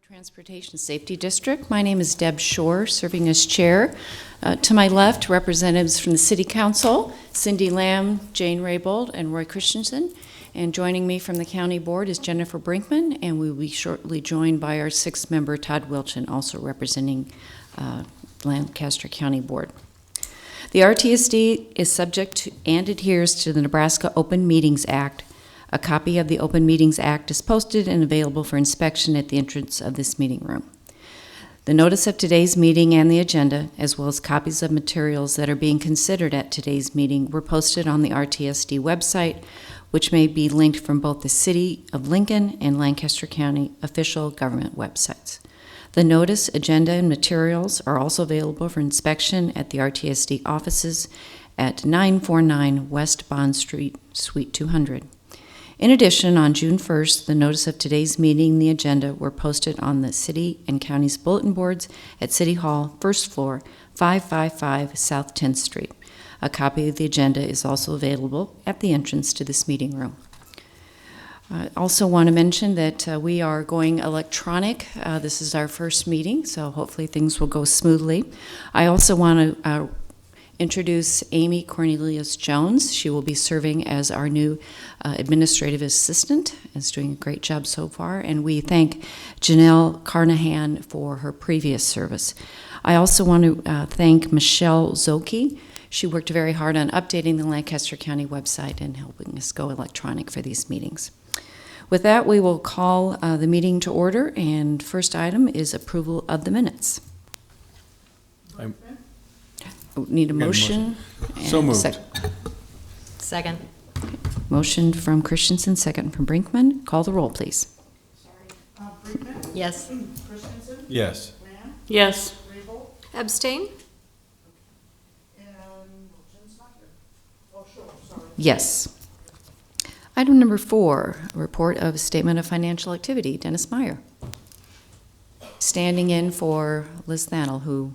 Transportation Safety District. My name is Deb Shore, serving as chair. To my left, representatives from the City Council, Cindy Lamb, Jane Raybold, and Roy Christensen. And joining me from the County Board is Jennifer Brinkman, and we will be shortly joined by our sixth member, Todd Wilchin, also representing Lancaster County Board. The RTSD is subject to and adheres to the Nebraska Open Meetings Act. A copy of the Open Meetings Act is posted and available for inspection at the entrance of this meeting room. The notice of today's meeting and the agenda, as well as copies of materials that are being considered at today's meeting, were posted on the RTSD website, which may be linked from both the City of Lincoln and Lancaster County official government websites. The notice, agenda, and materials are also available for inspection at the RTSD offices at 949 West Bond Street, Suite 200. In addition, on June 1st, the notice of today's meeting and the agenda were posted on the City and County's bulletin boards at City Hall, first floor, 555 South 10th Street. A copy of the agenda is also available at the entrance to this meeting room. I also want to mention that we are going electronic. This is our first meeting, so hopefully things will go smoothly. I also want to introduce Amy Cornelius Jones. She will be serving as our new administrative assistant, is doing a great job so far, and we thank Janelle Carnahan for her previous service. I also want to thank Michelle Zoki. She worked very hard on updating the Lancaster County website and helping us go electronic for these meetings. With that, we will call the meeting to order, and first item is approval of the minutes. Need a motion? So moved. Second. Motion from Christensen, second from Brinkman. Call the roll, please. Brinkman? Yes. Christensen? Yes. Lamb? Yes. Raybold? Abstain? And Wilchin's not here. Oh, sure, sorry. Yes. Item number 4, a report of statement of financial activity. Dennis Meyer. Standing in for Liz Thanel, who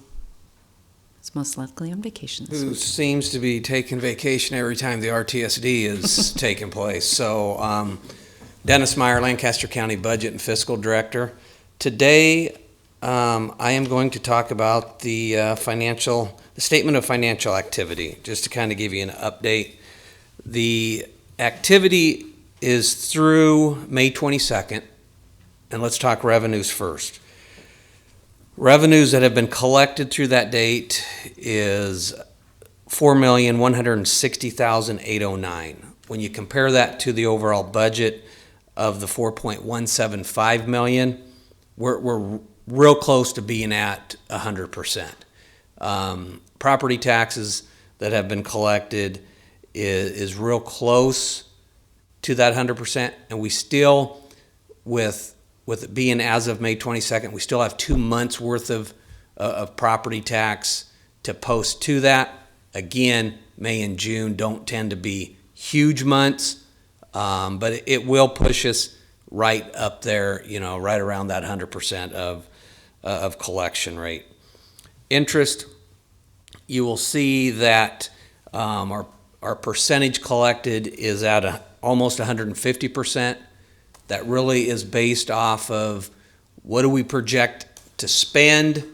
is most likely on vacation this Who week. seems to be taking vacation every time the RTSD is taking place. So, Dennis Meyer, Lancaster County Budget and Fiscal Director. Today, I am going to talk about the statement of financial activity, just to kind of give you an update. The activity is through May 22nd, and let's talk revenues first. Revenues that have been collected through that date is $4,160,809. When you compare that to the overall budget of the $4.175 million, we're real close to being at 100%. Property taxes that have been collected is real close to that 100%, and we still, with it being as of May 22nd, we still have 2 months worth of property tax to post to that. Again, May and June don't tend to be huge months, but it will push us right up there, right around that 100% of collection rate. Interest, you will see that our percentage collected is at almost 150%. That really is based off of what do we project to spend,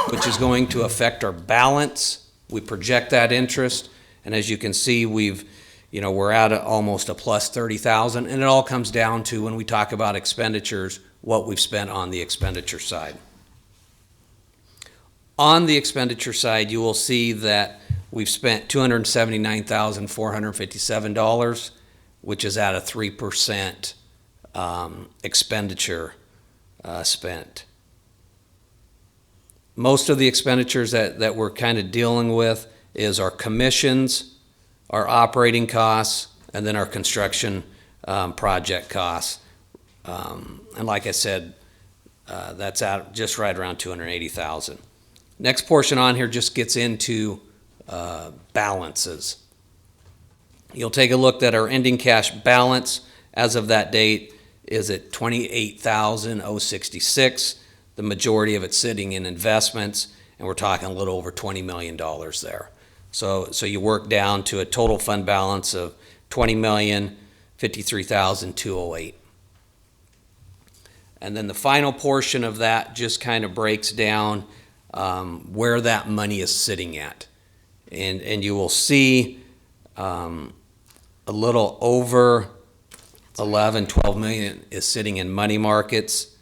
which is going to affect our balance. We project that interest, and as you can see, we're at almost a plus 30,000, and it all comes down to, when we talk about expenditures, what we've spent on the expenditure side. On the expenditure side, you will see that we've spent $279,457, which is at a 3% expenditure spent. Most of the expenditures that we're kind of dealing with is our commissions, our operating costs, and then our construction project costs. And like I said, that's at just right around $280,000. Next portion on here just gets into balances. You'll take a look at our ending cash balance as of that date is at $28,066. The majority of it sitting in investments, and we're talking a little over $20 million there. So you work down to a total fund balance of $20,053,208. And then the final portion of that just kind of breaks down where that money is sitting at. And you will see a little over 11, 12 million is sitting in money markets,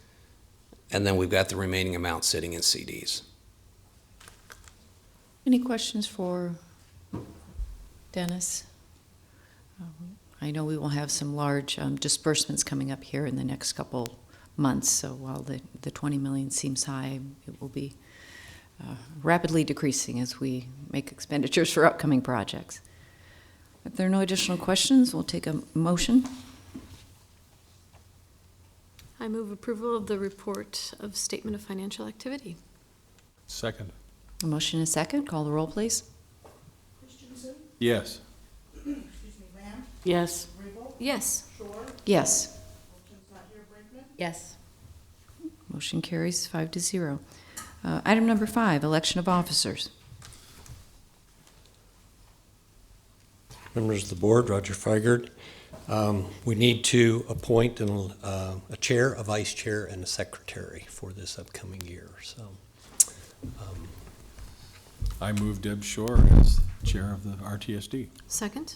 and then we've got the remaining amount sitting in CDs. Any questions for Dennis? I know we will have some large disbursements coming up here in the next couple months, so while the 20 million seems high, it will be rapidly decreasing as we make expenditures for upcoming projects. If there are no additional questions, we'll take a motion. I move approval of the report of statement of financial activity. Second. A motion and a second. Call the roll, please. Christensen, Yes. excuse me, Lamb, Yes. Raybold, Yes. Shore, Yes. Wilchen's not here, Brinkman. Yes. Motion carries 5-0. Item number 5, election of officers. Members of the board, Roger Feigert. We need to appoint a chair, a vice chair, and a secretary for this upcoming year. So, I move Deb Shore as chair of the RTSD. Second?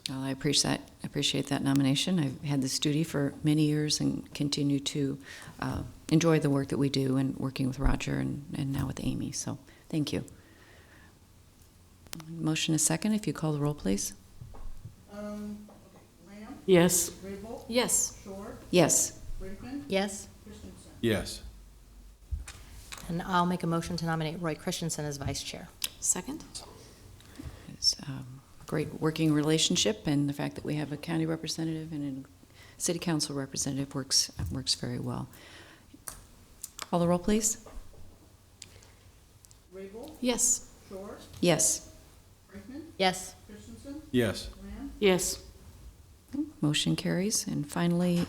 Well, I appreciate that nomination. I've had this duty for many years and continue to enjoy the work that we do and working with Roger and now with Amy. So thank you. Motion is second. If you call the roll, please. Okay, Lamb, Yes. Raybold, Yes. Shore, Yes. Brinkman, Yes, Christensen. Yes. and I'll make a motion to nominate Roy Christensen as vice chair. Second? It's a great working relationship, and the fact that we have a county representative and a city council representative works very well. Call the roll, please. Raybold, Yes. Shore, Yes. Brinkman, Yes, Christensen, Yes. Lamb, Yes. Motion carries. And finally,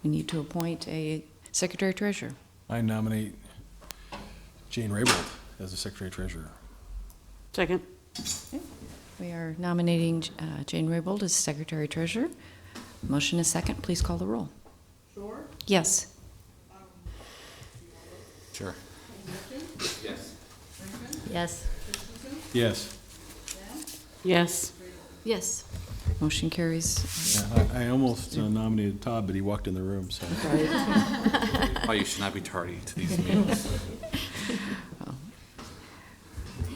we need to appoint a secretary-treasurer. I nominate Jane Raybold as the secretary treasurer. Second? We are nominating Jane Raybold as secretary-treasurer. Motion is second. Please call the roll. Shore, Yes. Sure. Wilchen, Yes. Brinkman, yes, Christensen, Yes. Lamb, Yes. Yes. Motion carries. Yeah, I almost nominated Todd, but he walked in the room, so. Why you should not be tardy to these meetings.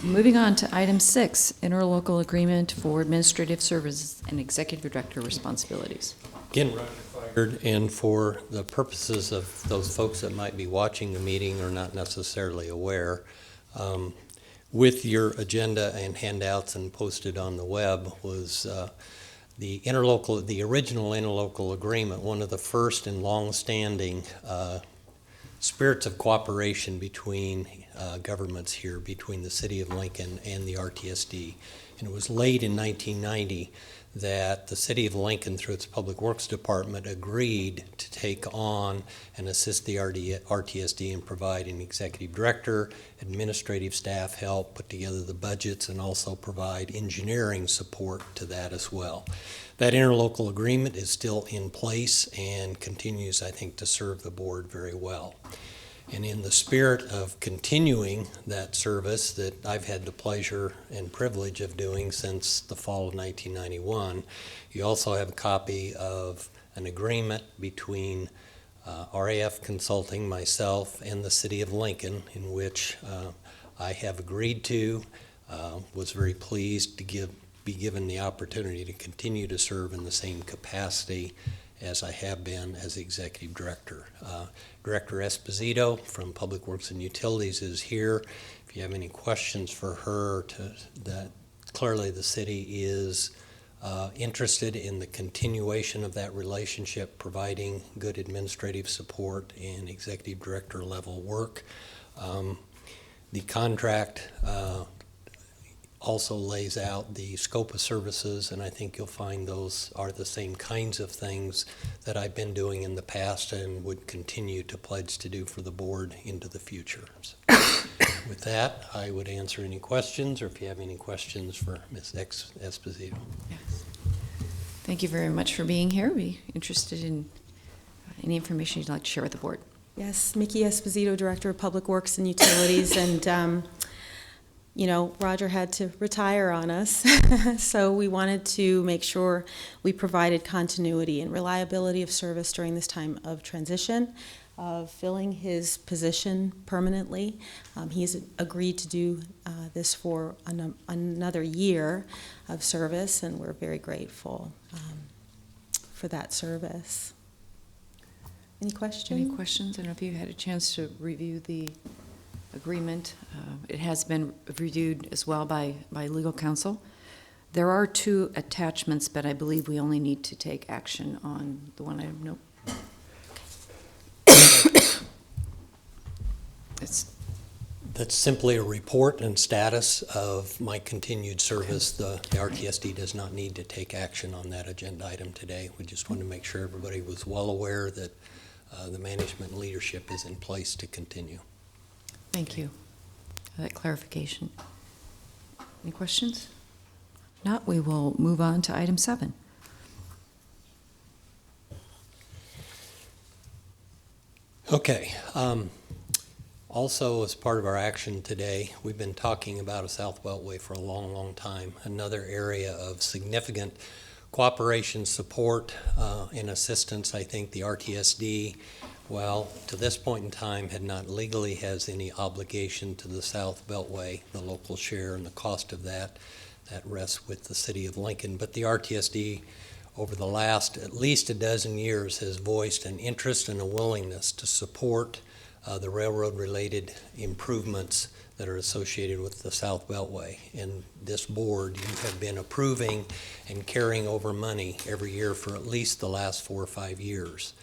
Moving on to item 6, interlocal agreement for administrative services and executive director responsibilities. again, Roger Feigert, and for the purposes of those folks that might be watching the meeting or not necessarily aware, with your agenda and handouts and posted on the web was the original interlocal agreement, one of the first and long-standing spirits of cooperation between governments here, between the City of Lincoln and the RTSD. And it was late in 1990 that the City of Lincoln, through its Public Works Department, agreed to take on and assist the RTSD in providing executive director, administrative staff help, put together the budgets, and also provide engineering support to that as well. That interlocal agreement is still in place and continues, I think, to serve the board very well. And in the spirit of continuing that service that I've had the pleasure and privilege of doing since the fall of 1991, you also have a copy of an agreement between RAF Consulting, myself, and the City of Lincoln, in which I have agreed to, was very pleased to be given the opportunity to continue to serve in the same capacity as I have been as executive director. Director Esposito from Public Works and Utilities is here. If you have any questions for her, that clearly the city is interested in the continuation of that relationship, providing good administrative support and executive director level work. The contract also lays out the scope of services, and I think you'll find those are the same kinds of things that I've been doing in the past and would continue to pledge to do for the board into the future. So, with that, I would answer any questions, or if you have any questions for Ms. Esposito. Yes. Thank you very much for being here. Be interested in any information you'd like to share with the board. Yes, Mickey Esposito, Director of Public Works and Utilities, and Roger had to retire on us, so we wanted to make sure we provided continuity and reliability of service during this time of transition, of filling his position permanently. He's agreed to do this for another year of service, and we're very grateful for that service. Any questions? Any questions? I don't know if you had a chance to review the agreement. It has been reviewed as well by legal counsel. There are 2 attachments, but I believe we only need to take action on the one item. Nope. That's simply a report and status of my continued service. The RTSD does not need to take action on that agenda item today. We just wanted to make sure everybody was well aware that the management and leadership is in place to continue. Thank you for that clarification. Any questions? Not, we will move on to item 7. Okay. Also, as part of our action today, we've been talking about a South Beltway for a long, long time. Another area of significant cooperation, support, and assistance. I think the RTSD, well, to this point in time, had not legally has any obligation to the South Beltway, the local share, and the cost of that. That rests with the city of Lincoln. But the RTSD, over the last at least a dozen years, has voiced an interest and a willingness to support the railroad-related improvements that are associated with the South Beltway. And this board, you have been approving and carrying over money every year for at least the last 4 or 5 years.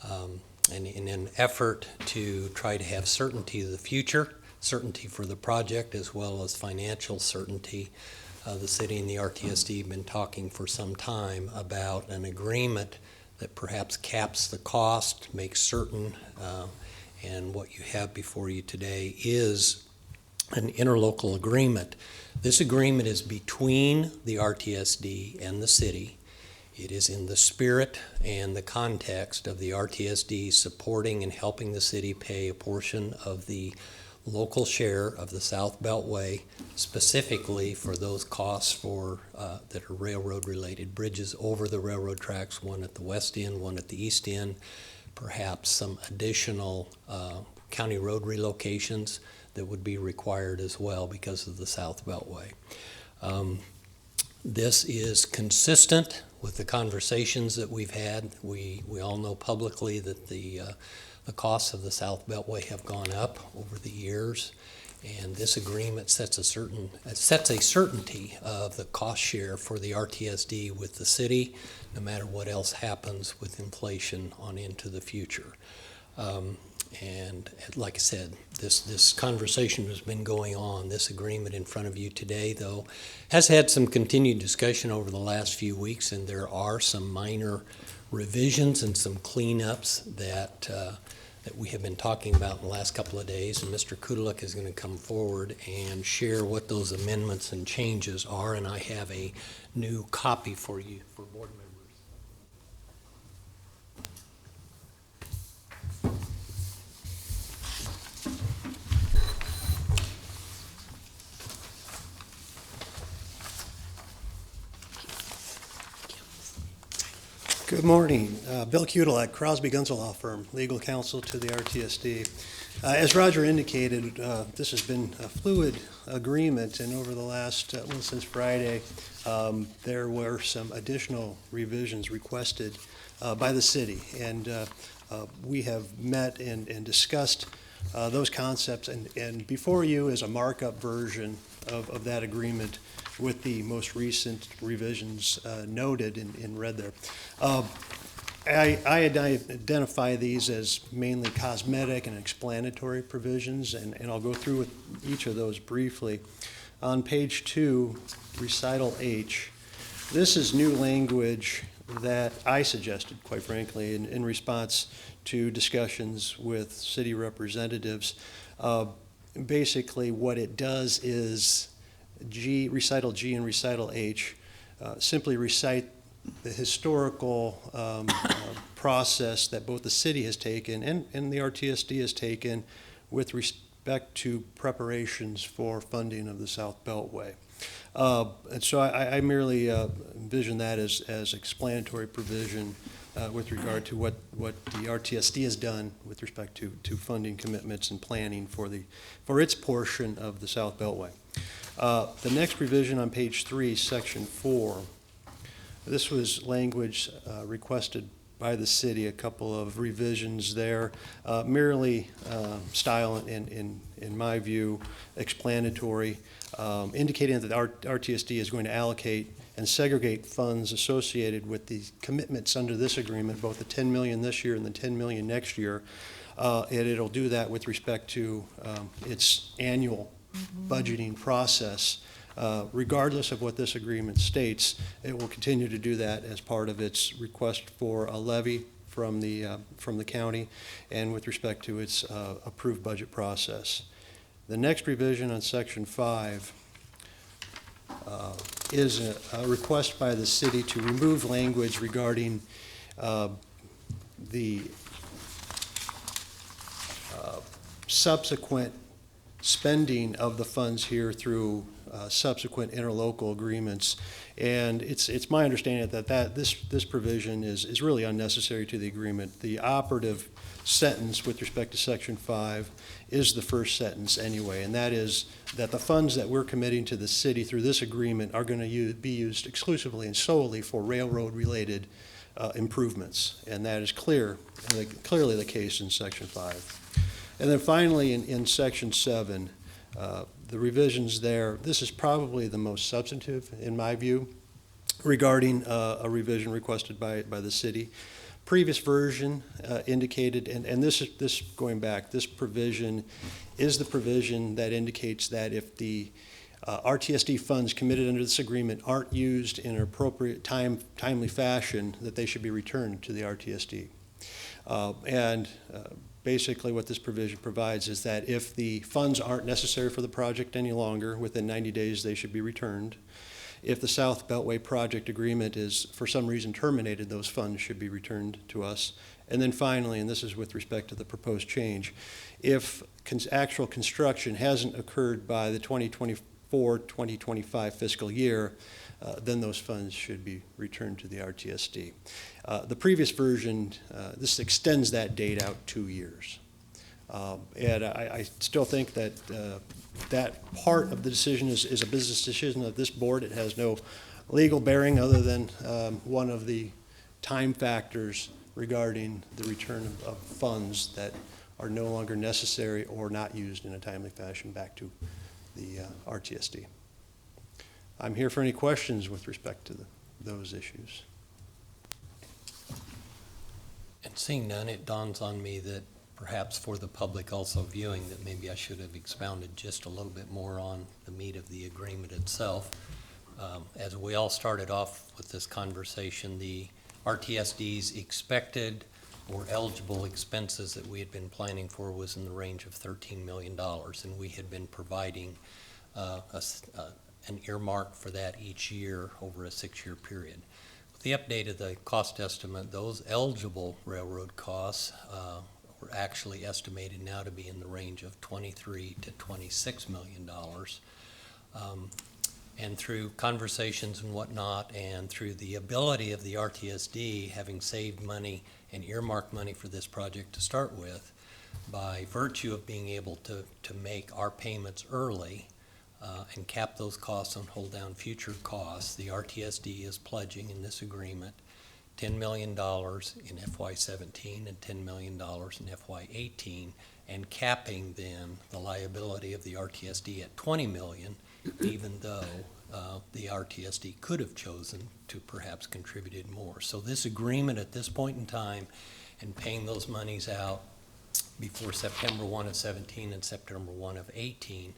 And in an effort to try to have certainty of the future, certainty for the project, as well as financial certainty, the city and the RTSD have been talking for some time about an agreement that perhaps caps the cost, makes certain, and what you have before you today is an interlocal agreement. This agreement is between the RTSD and the city. It is in the spirit and the context of the RTSD supporting and helping the city pay a portion of the local share of the South Beltway, specifically for those costs for that are railroad-related bridges over the railroad tracks, one at the west end, one at the east end, perhaps some additional county road relocations that would be required as well because of the South Beltway. This is consistent with the conversations that we've had. We all know publicly that the costs of the South Beltway have gone up over the years, and this agreement sets a certainty of the cost share for the RTSD with the city, no matter what else happens with inflation on into the future. And like I said, this conversation has been going on. This agreement in front of you today, though, has had some continued discussion over the last few weeks, and there are some minor revisions and some cleanups that we have been talking about in the last couple of days. And Mr. Kudelik is going to come forward and share what those amendments and changes are, and I have a new copy for you for board members. Good morning. Bill Kudelek, Crosby Gunzel Law Firm, legal counsel to the RTSD. As Roger indicated, this has been a fluid agreement, and over the last, since Friday, there were some additional revisions requested by the city. And we have met and discussed those concepts, and before you is a markup version of that agreement with the most recent revisions noted in red there. I identify these as mainly cosmetic and explanatory provisions, and I'll go through with each of those briefly. On page 2, recital H, this is new language that I suggested, quite frankly, in response to discussions with city representatives. Basically, what it does is recital G and recital H simply recite historical process that both the city has taken and the RTSD has taken with respect to preparations for funding of the South Beltway. And so I merely envision that as explanatory provision with regard to what the RTSD has done with respect to funding commitments and planning for its portion of the South Beltway. The next revision on page 3, section 4, this was language requested by the city, a couple of revisions there, merely style in my view, explanatory, indicating that RTSD is going to allocate and segregate funds associated with the commitments under this agreement, both the $10 million this year and the $10 million next year. And it'll do that with respect to its annual budgeting process. Regardless of what this agreement states, it will continue to do that as part of its request for a levy from the county and with respect to its approved budget process. The next revision on section 5 is a request by the city to remove language regarding the subsequent spending of the funds here through subsequent interlocal agreements. And it's my understanding that this provision is really unnecessary to the agreement. The operative sentence with respect to section 5 is the first sentence anyway, and that is that the funds that we're committing to the city through this agreement are going to be used exclusively and solely for railroad-related improvements, and that is clearly the case in section 5. And then finally, in section 7, the revisions there, this is probably the most substantive, in my view, regarding a revision requested by the city. Previous version indicated, and this going back, this provision is the provision that indicates that if the RTSD funds committed under this agreement aren't used in an appropriate timely fashion, that they should be returned to the RTSD. Basically what this provision provides is that if the funds aren't necessary for the project any longer, within 90 days they should be returned. If the South Beltway project agreement is for some reason terminated, those funds should be returned to us. And then finally, and this is with respect to the proposed change, if actual construction hasn't occurred by the 2024-2025 fiscal year, then those funds should be returned to the RTSD. The previous version, this extends that date out 2 years. And I still think that that part of the decision is a business decision of this board. It has no legal bearing other than one of the time factors regarding the return of funds that are no longer necessary or not used in a timely fashion back to the RTSD. I'm here for any questions with respect to those issues. And seeing none, it dawns on me that perhaps for the public also viewing that maybe I should have expounded just a little bit more on the meat of the agreement itself. As we all started off with this conversation, the RTSD's expected or eligible expenses that we had been planning for was in the range of $13 million, and we had been providing an earmark for that each year over a 6-year period. With the update of the cost estimate, those eligible railroad costs were actually estimated now to be in the range of $23 to $26 million. And through conversations and whatnot, and through the ability of the RTSD having saved money and earmarked money for this project to start with, by virtue of being able to make our payments early, and cap those costs and hold down future costs, the RTSD is pledging in this agreement $10 million in FY17 and $10 million in FY18, and capping then the liability of the RTSD at $20 million, even though the RTSD could have chosen to perhaps contributed more. So this agreement at this point in time and paying those monies out before September 1 of 17 and September 1 of 18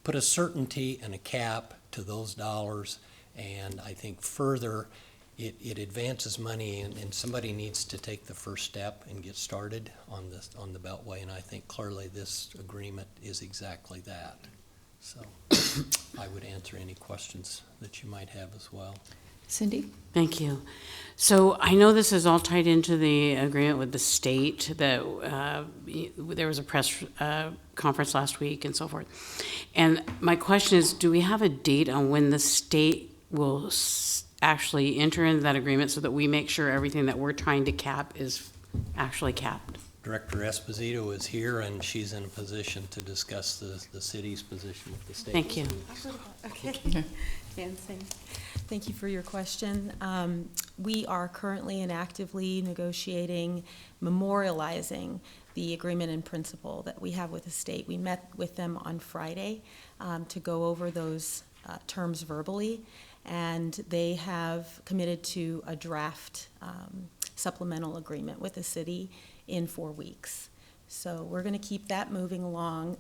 put a certainty and a cap to those dollars, and I think further it advances money, and somebody needs to take the first step and get started on the Beltway, and I think clearly this agreement is exactly that. So I would answer any questions that you might have as well. Cindy? Thank you. So I know this is all tied into the agreement with the state that there was a press conference last week and so forth. And my question is, do we have a date on when the state will actually enter into that agreement so that we make sure everything that we're trying to cap is actually capped? Director Esposito is here, and she's in a position to discuss the city's position with the state. Thank you. Okay. Dancing. Thank you for your question. We are currently and actively negotiating, memorializing the agreement in principle that we have with the state. We met with them on Friday to go over those terms verbally, and they have committed to a draft supplemental agreement with the city in 4 weeks. So we're going to keep that moving along.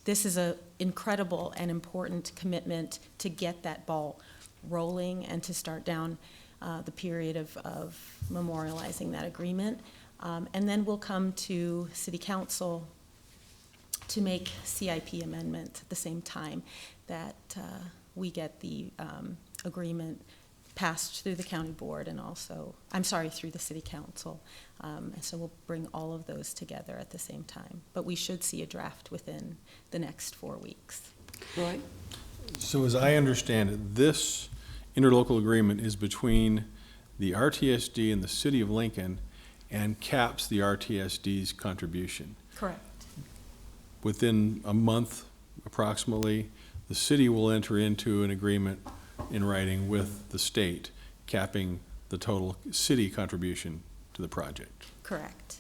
This is an incredible and important commitment to get that ball rolling and to start down the period of memorializing that agreement. And then we'll come to City Council to make CIP amendments at the same time that we get the agreement passed through the county board and also, through the City Council. And so we'll bring all of those together at the same time. But we should see a draft within the next 4 weeks. Roy? So as I understand it, this interlocal agreement is between the RTSD and the city of Lincoln and caps the RTSD's contribution. Correct. Within a month, approximately, the city will enter into an agreement in writing with the state, capping the total city contribution to the project. Correct.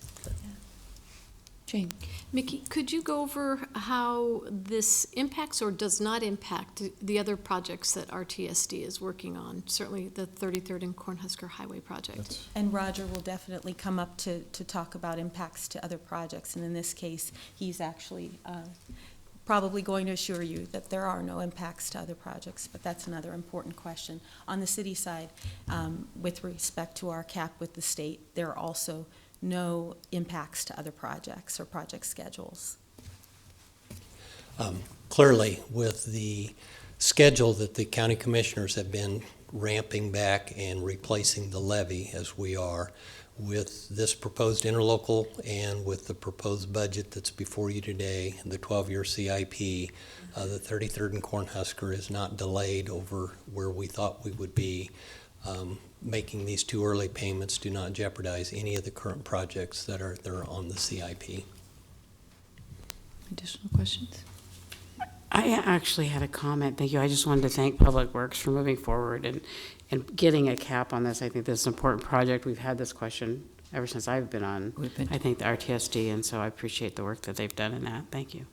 Jane? Mickey, could you go over how this impacts or does not impact the other projects that RTSD is working on? Certainly the 33rd and Cornhusker Highway project. And Roger will definitely come up to talk about impacts to other projects. And in this case, he's actually probably going to assure you that there are no impacts to other projects, but that's another important question. On the city side, with respect to our cap with the state, there are also no impacts to other projects or project schedules. Clearly, with the schedule that the county commissioners have been ramping back and replacing the levy as we are, with this proposed interlocal and with the proposed budget that's before you today, the 12-year CIP, the 33rd and Cornhusker is not delayed over where we thought we would be. Making these 2 early payments do not jeopardize any of the current projects that are on the CIP. Additional questions? I actually had a comment. Thank you. I just wanted to thank Public Works for moving forward and getting a cap on this. I think this is an important project. We've had this question ever since I've been on, I think, the RTSD, and so I appreciate the work that they've done in that. Thank you.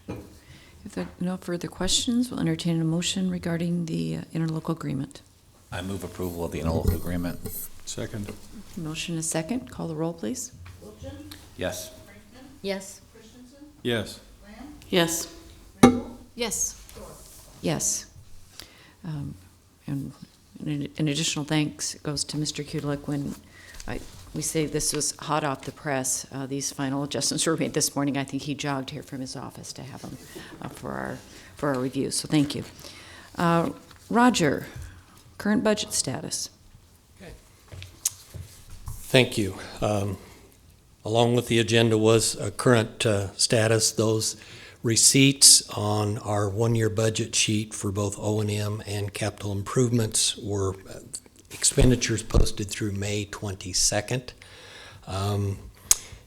If there are no further questions, we'll entertain a motion regarding the interlocal agreement. I move approval of the interlocal agreement. Second. Motion is second. Call the roll, please. Wilchin? Yes. Brinkman? Yes. Christensen? Yes. Lamb? Yes. Raybold? Yes. Shore? Yes. And an additional thanks goes to Mr. Kudelik when we say this was hot off the press. These final adjustments were made this morning. I think he jogged here from his office to have them for our review. So thank you. Roger, current budget status. Thank you. Along with the agenda was a current status. Those receipts on our one-year budget sheet for both O&M and capital improvements were expenditures posted through May 22nd. In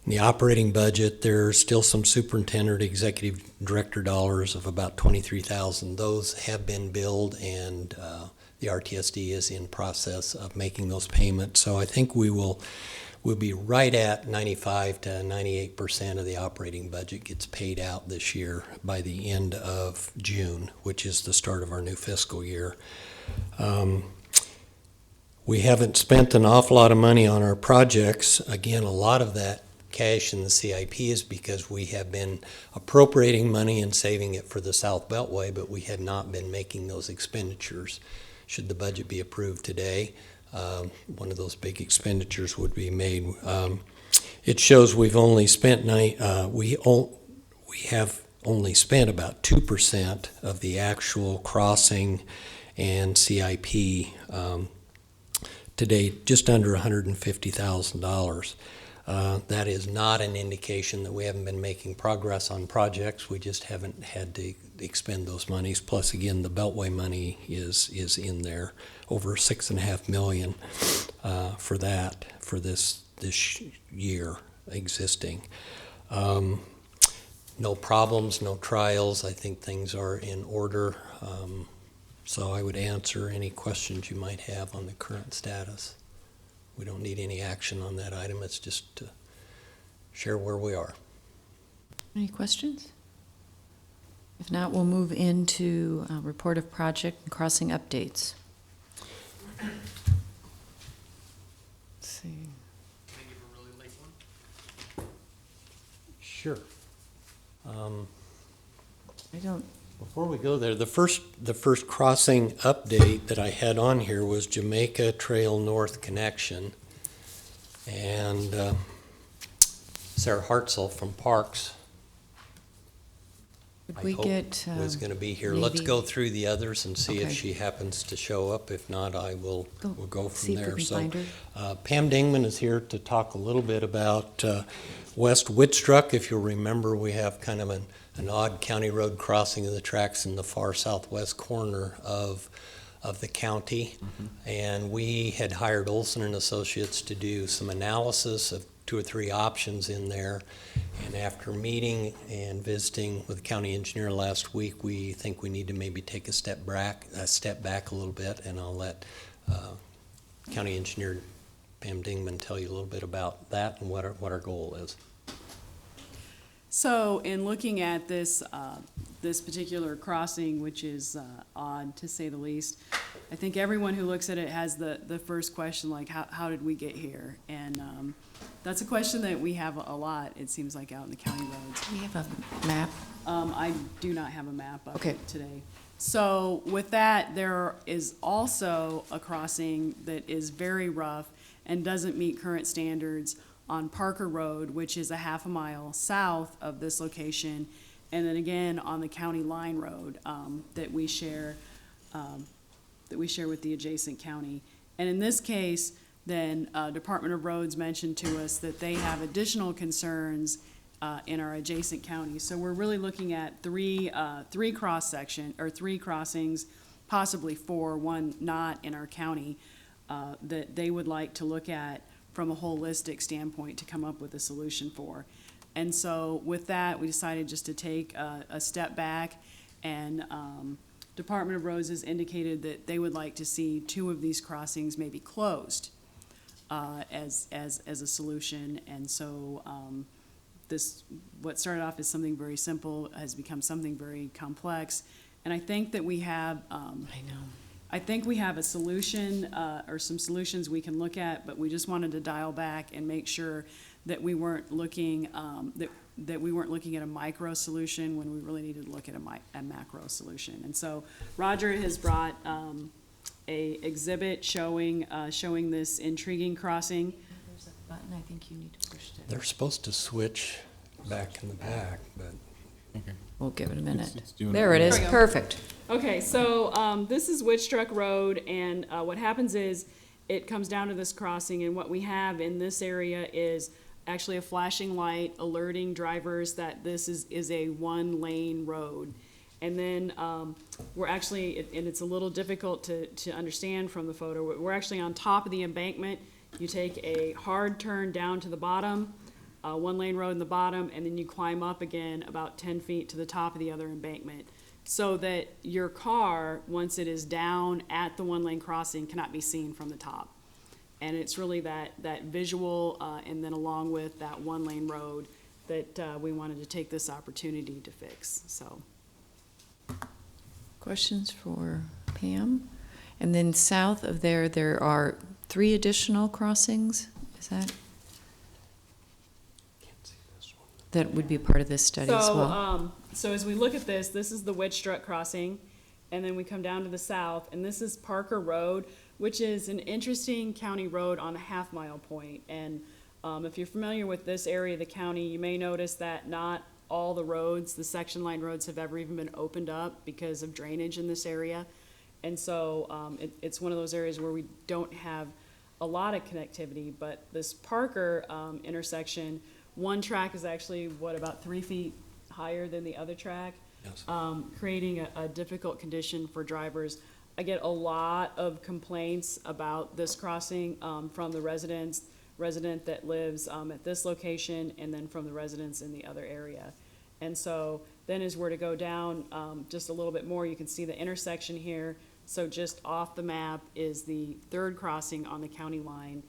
the operating budget, there's still some superintendent executive director dollars of about $23,000. Those have been billed, and the RTSD is in process of making those payments. So I think we'll be right at 95 to 98% of the operating budget gets paid out this year by the end of June, which is the start of our new fiscal year. We haven't spent an awful lot of money on our projects. Again, a lot of that cash in the CIP is because we have been appropriating money and saving it for the South Beltway, but we had not been making those expenditures. Should the budget be approved today, one of those big expenditures would be made. It shows we've only spent we have only spent about 2% of the actual crossing and CIP. To date, just under $150,000. That is not an indication that we haven't been making progress on projects. We just haven't had to expend those monies. Plus, again, the Beltway money is in there, over $6.5 million for that for this year existing. No problems, no trials. I think things are in order. So I would answer any questions you might have on the current status. We don't need any action on that item. It's just to share where we are. Any questions? If not, we'll move into report of project and crossing updates. Let's see. Sure. I don't. Before we go there, the first crossing update that I had on here was Jamaica Trail North Connection. And Sarah Hartzell from Parks, Would I we hope, get? was going to be here. Let's maybe- go through the others and see if Okay. she happens to show up. If not, we'll go See from if there. we can find her. Pam Dingman is here to talk a little bit about West Whitstruck. If you'll remember, we have kind of an odd county road crossing of the tracks in the far southwest corner of the county. And we had hired Olson and Associates to do some analysis of 2 or 3 options in there. And after meeting and visiting with the county engineer last week, we think we need to maybe take a step back a little bit. And I'll let County Engineer Pam Dingman tell you a little bit about that and what our goal is. So in looking at this, this particular crossing, which is odd to say the least, I think everyone who looks at it has the first question, like, how did we get here? And that's a question that we have a lot, it seems like, out in the county roads. Do we have a map? I do not have a map of Okay. it today. So with that, there is also a crossing that is very rough and doesn't meet current standards on Parker Road, which is a half a mile south of this location, and then again on the county line road that we share with the adjacent county. And in this case, then Department of Roads mentioned to us that they have additional concerns in our adjacent counties. So we're really looking at three crossings, possibly 4, one not in our county, that they would like to look at from a holistic standpoint to come up with a solution for. And so with that, we decided just to take a step back, and Department of Roads has indicated that they would like to see 2 of these crossings maybe closed as a solution. And so what started off as something very simple has become something very complex. And I think that we have I think we have a solution, or some solutions we can look at, but we just wanted to dial back and make sure that we weren't looking, that we weren't looking at a micro solution when we really needed to look at a macro solution. And so Roger has brought a exhibit showing this intriguing crossing. There's a button I think you need to push to. They're supposed to switch back in the back, but We'll give it a minute. It's doing There it it. is, There we go. perfect. Okay, so this is Whitstruck Road, and what happens is it comes down to this crossing, and what we have in this area is actually a flashing light alerting drivers that this is a 1-lane road. And then we're actually, and it's a little difficult to understand from the photo, we're actually on top of the embankment. You take a hard turn down to the bottom, 1-lane road in the bottom, and then you climb up again about 10 feet to the top of the other embankment, so that your car, once it is down at the 1-lane crossing, cannot be seen from the top. And it's really that visual, and then along with that 1-lane road, that we wanted to take this opportunity to fix, so. Questions for Pam? And then south of there are 3 additional crossings, is that? That would be a part of this study as well? So as we look at this is the Whitstruck crossing, and then we come down to the south, and this is Parker Road, which is an interesting county road on a half-mile point. And if you're familiar with this area of the county, you may notice that not all the roads, the section line roads, have ever even been opened up because of drainage in this area. And so it's one of those areas where we don't have a lot of connectivity, but this Parker intersection, one track is actually, about 3 feet higher than the other track? Yes. Creating a difficult condition for drivers. I get a lot of complaints about this crossing from the resident that lives at this location, and then from the residents in the other area. And so then as we're to go down just a little bit more, you can see the intersection here. So just off the map is the third crossing on the county line.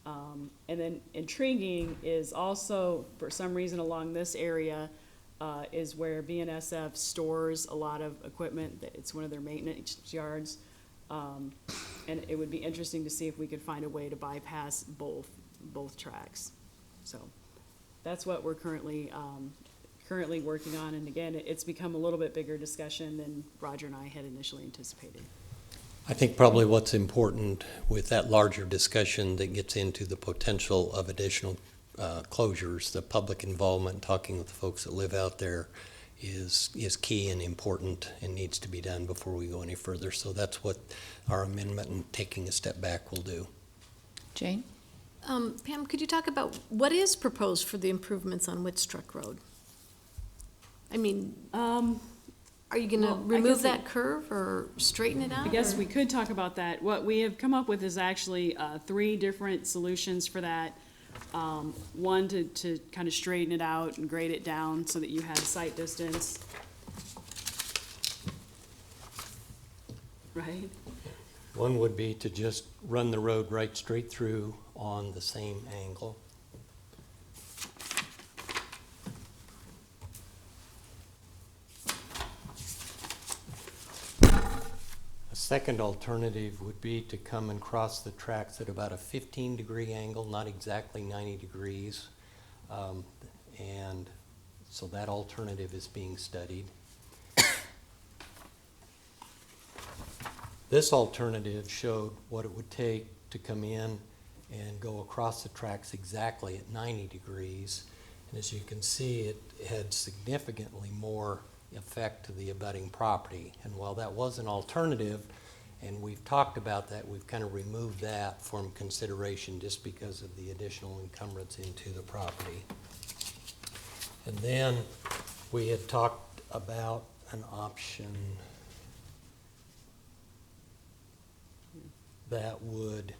And then intriguing is also, for some reason along this area, is where BNSF stores a lot of equipment. It's one of their maintenance yards. And it would be interesting to see if we could find a way to bypass both tracks. So that's what we're currently working on. And again, it's become a little bit bigger discussion than Roger and I had initially anticipated. I think probably what's important with that larger discussion that gets into the potential of additional closures, the public involvement, talking with the folks that live out there is key and important and needs to be done before we go any further. So that's what our amendment and taking a step back will do. Jane? Pam, could you talk about what is proposed for the improvements on Whitstruck Road? I mean, are you going to Well, I remove guess that curve or straighten it out? I guess or- we could talk about that. What we have come up with is actually 3 different solutions for that. One to kind of straighten it out and grade it down so that you have sight distance. Right? One would be to just run the road right straight through on the same angle. A second alternative would be to come and cross the tracks at about a 15-degree angle, not exactly 90 degrees. And so that alternative is being studied. This alternative showed what it would take to come in and go across the tracks exactly at 90 degrees. And as you can see, it had significantly more effect to the abutting property. And while that was an alternative, and we've talked about that, we've kind of removed that from consideration just because of the additional encumbrance into the property. And then we had talked about an option that would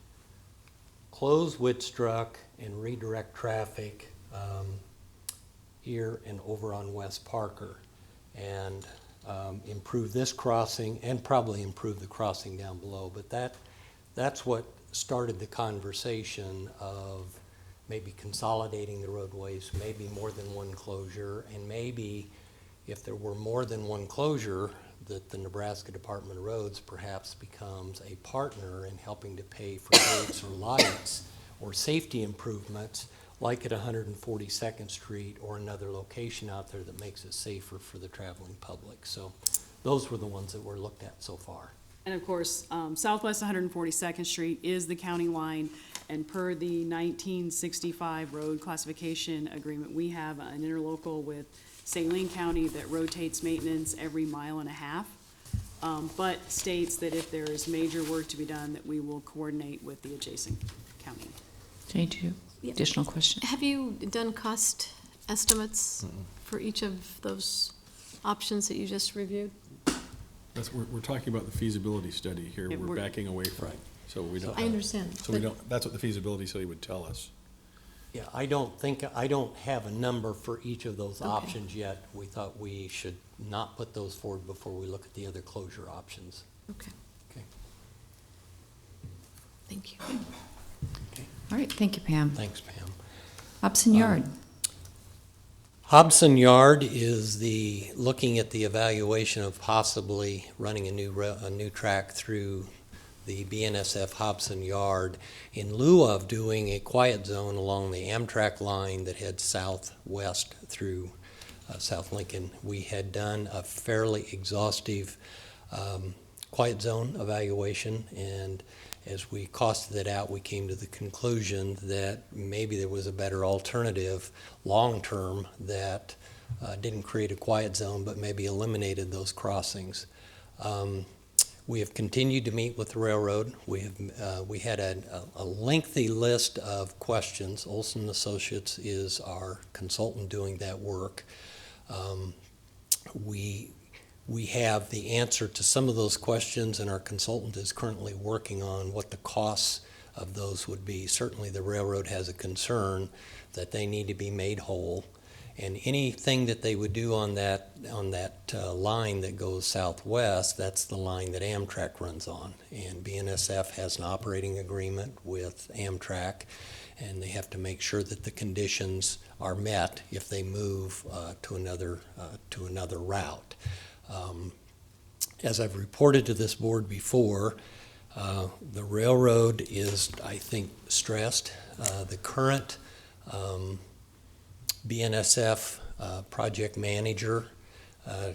close Whitstruck and redirect traffic here and over on West Parker, and improve this crossing and probably improve the crossing down below. But that's what started the conversation of maybe consolidating the roadways, maybe more than one closure, and maybe if there were more than one closure, that the Nebraska Department of Roads perhaps becomes a partner in helping to pay for roads or lights or safety improvements like at 142nd Street or another location out there that makes it safer for the traveling public. So those were the ones that were looked at so far. And of course, Southwest 142nd Street is the county line, and per the 1965 road classification agreement, we have an interlocal with Saline County that rotates maintenance every 1.5 miles, but states that if there is major work to be done, that we will coordinate with the adjacent county. Jane, do you Yeah. additional question? Have you done cost estimates for each of those options that you just reviewed? We're talking about the feasibility study here. Yeah, We're we're- backing away from it. So we don't. I understand. So we but- don't, that's what the feasibility study would tell us. Yeah, I don't have a number for each of those Okay. options yet. We thought we should not put those forward before we look at the other closure options. Okay. Okay. Thank you. All right, thank you, Pam. Thanks, Pam. Hobson Yard. Hobson Yard is looking at the evaluation of possibly running a new track through the BNSF Hobson Yard in lieu of doing a quiet zone along the Amtrak line that heads southwest through South Lincoln. We had done a fairly exhaustive quiet zone evaluation, and as we costed it out, we came to the conclusion that maybe there was a better alternative long-term that didn't create a quiet zone, but maybe eliminated those crossings. We have continued to meet with the railroad. We had a lengthy list of questions. Olson Associates is our consultant doing that work. We have the answer to some of those questions, and our consultant is currently working on what the costs of those would be. Certainly the railroad has a concern that they need to be made whole, and anything that they would do on that line that goes southwest, that's the line that Amtrak runs on. And BNSF has an operating agreement with Amtrak, and they have to make sure that the conditions are met if they move to another route. As I've reported to this board before, the railroad is, I think, stressed. The current BNSF project manager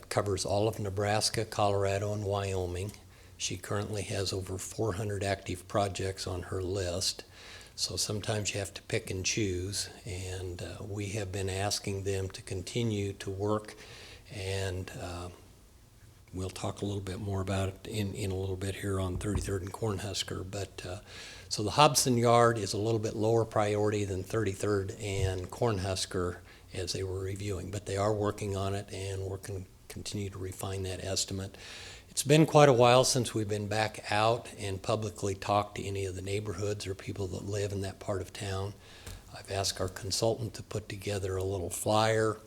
covers all of Nebraska, Colorado, and Wyoming. She currently has over 400 active projects on her list. So sometimes you have to pick and choose, and we have been asking them to continue to work, and we'll talk a little bit more about it in a little bit here on 33rd and Cornhusker. But so the Hobson Yard is a little bit lower priority than 33rd and Cornhusker as they were reviewing, but they are working on it, and we're going to continue to refine that estimate. It's been quite a while since we've been back out and publicly talked to any of the neighborhoods or people that live in that part of town. I've asked our consultant to put together a little flyer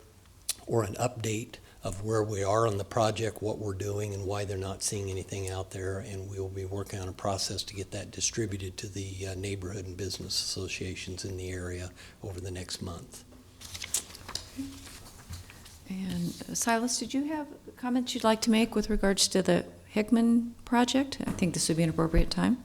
or an update of where we are on the project, what we're doing, and why they're not seeing anything out there, and we will be working on a process to get that distributed to the neighborhood and business associations in the area over the next month. And Silas, did you have comments you'd like to make with regards to the Hickman project? I think this would be an appropriate time.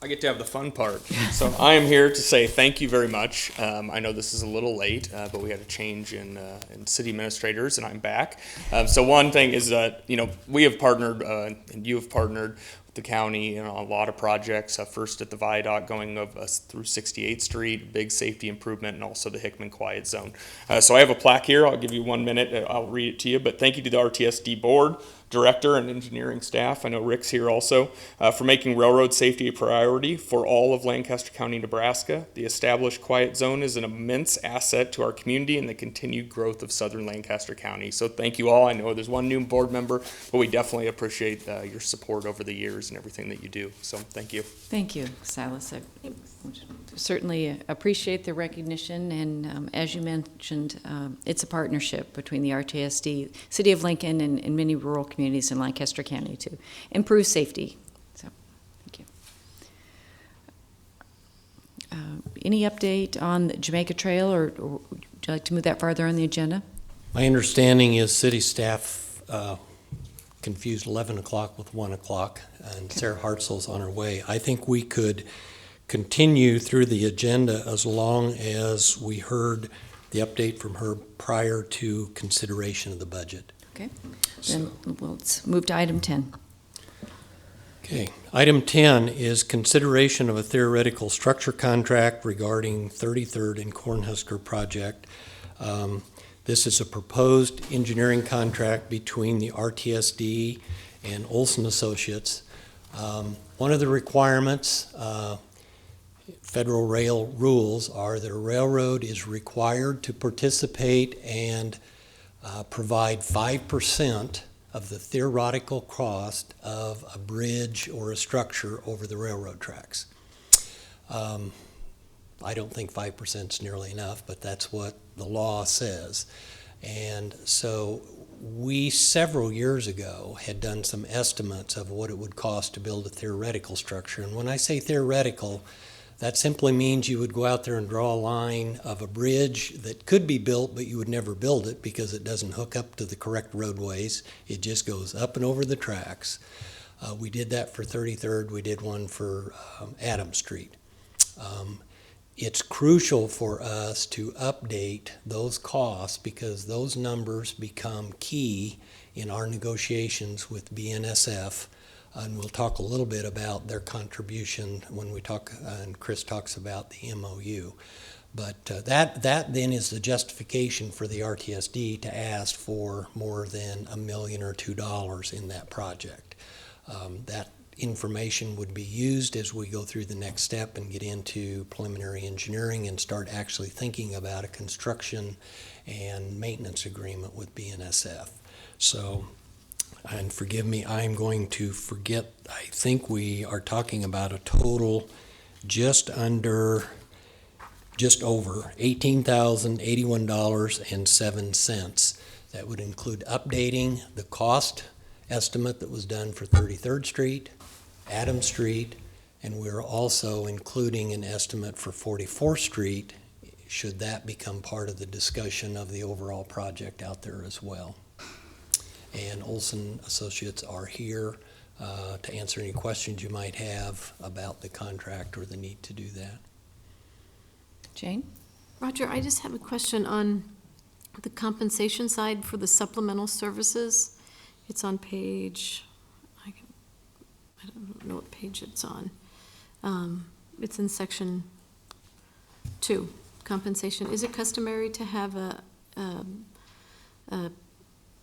I get to have the fun part. So I am here to say thank you very much. I know this is a little late, but we had a change in city administrators, and I'm back. So one thing is that, we have partnered, and you have partnered the county on a lot of projects, first at the viaduct going through 68th Street, big safety improvement, and also the Hickman Quiet Zone. So I have a plaque here. I'll give you 1 minute. I'll read it to you. But thank you to the RTSD board, director, and engineering staff. I know Rick's here also, for making railroad safety a priority for all of Lancaster County, Nebraska. The established Quiet Zone is an immense asset to our community and the continued growth of southern Lancaster County. So thank you all. I know there's one new board member, but we definitely appreciate your support over the years and everything that you do. So thank you. Thank you, Silas. I certainly appreciate the recognition, and as you mentioned, it's a partnership between the RTSD, City of Lincoln, and many rural communities in Lancaster County to improve safety. So, thank you. Any update on the Jamaica Trail, or would you like to move that farther on the agenda? My understanding is city staff confused 11 o'clock with 1 o'clock, and Sarah Hartzell's on her way. I think we could continue through the agenda as long as we heard the update from her prior to consideration of the budget. Okay, then let's move to item 10. Okay, item 10 is consideration of a theoretical structure contract regarding 33rd and Cornhusker project. This is a proposed engineering contract between the RTSD and Olson Associates. One of the requirements, federal rail rules, are that a railroad is required to participate and provide 5% of the theoretical cost of a bridge or a structure over the railroad tracks. I don't think 5% is nearly enough, but that's what the law says. And so we, several years ago, had done some estimates of what it would cost to build a theoretical structure. And when I say theoretical, that simply means you would go out there and draw a line of a bridge that could be built, but you would never build it because it doesn't hook up to the correct roadways. It just goes up and over the tracks. We did that for 33rd. We did one for Adams Street. It's crucial for us to update those costs because those numbers become key in our negotiations with BNSF. And we'll talk a little bit about their contribution when we talk, and Chris talks about the MOU. But that then is the justification for the RTSD to ask for more than $1 million or $2 in that project. That information would be used as we go through the next step and get into preliminary engineering and start actually thinking about a construction and maintenance agreement with BNSF. So, and forgive me, I'm going to forget, I think we are talking about a total just over $18,081.07. That would include updating the cost estimate that was done for 33rd Street, Adams Street, and we're also including an estimate for 44th Street, should that become part of the discussion of the overall project out there as well. And Olson Associates are here to answer any questions you might have about the contract or the need to do that. Jane? Roger, I just have a question on the compensation side for the supplemental services. It's on page, I don't know what page it's on. It's in section 2, compensation. Is it customary to have a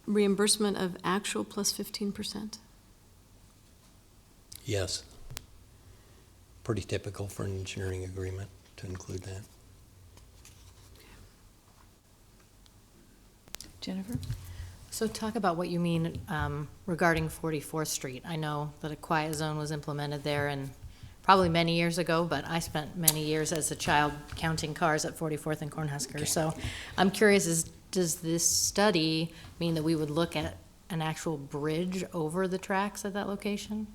reimbursement of actual plus 15%? Yes. Pretty typical for an engineering agreement to include that. Jennifer? So talk about what you mean regarding 44th Street. I know that a quiet zone was implemented there and probably many years ago, but I spent many years as a child counting cars at 44th and Cornhusker. Okay. So I'm curious, does this study mean that we would look at an actual bridge over the tracks at that location?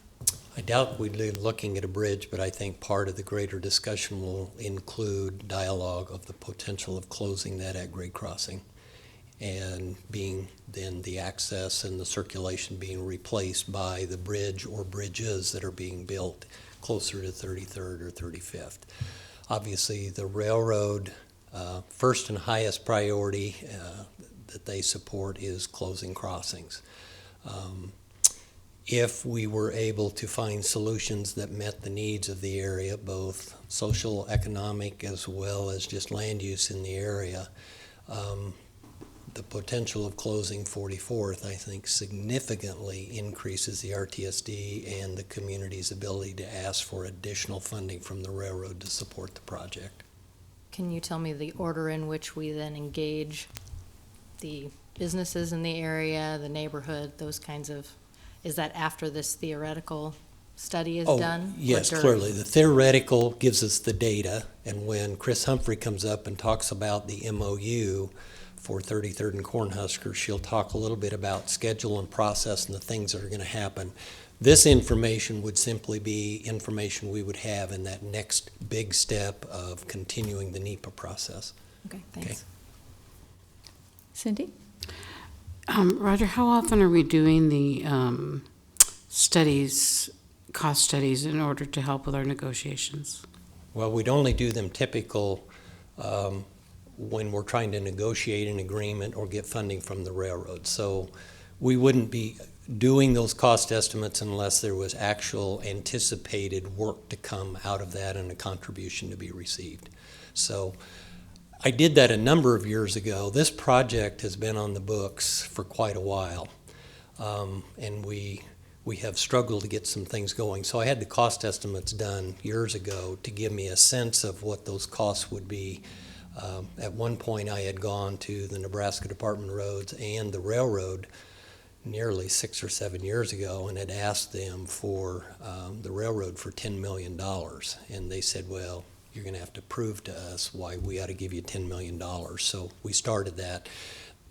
I doubt we'd be looking at a bridge, but I think part of the greater discussion will include dialogue of the potential of closing that at grade crossing and being then the access and the circulation being replaced by the bridge or bridges that are being built closer to 33rd or 35th. Obviously, the railroad, first and highest priority that they support is closing crossings. If we were able to find solutions that met the needs of the area, both social, economic, as well as just land use in the area, the potential of closing 44th, I think, significantly increases the RTSD and the community's ability to ask for additional funding from the railroad to support the project. Can you tell me the order in which we then engage the businesses in the area, the neighborhood, those kinds of, is that after this theoretical study is done? Yes, clearly. The theoretical gives us the data, and when Chris Humphrey comes up and talks about the MOU for 33rd and Cornhusker, she'll talk a little bit about schedule and process and the things that are going to happen. This information would simply be information we would have in that next big step of continuing the NEPA process. Okay, thanks. Okay. Cindy? Roger, how often are we doing the studies, cost studies, in order to help with our negotiations? Well, we'd only do them typical when we're trying to negotiate an agreement or get funding from the railroad. So we wouldn't be doing those cost estimates unless there was actual anticipated work to come out of that and a contribution to be received. So I did that a number of years ago. This project has been on the books for quite a while, and we have struggled to get some things going. So I had the cost estimates done years ago to give me a sense of what those costs would be. At one point, I had gone to the Nebraska Department of Roads and the railroad nearly 6 or 7 years ago and had asked them for the railroad for $10 million. And they said, well, you're going to have to prove to us why we ought to give you $10 million. So we started that.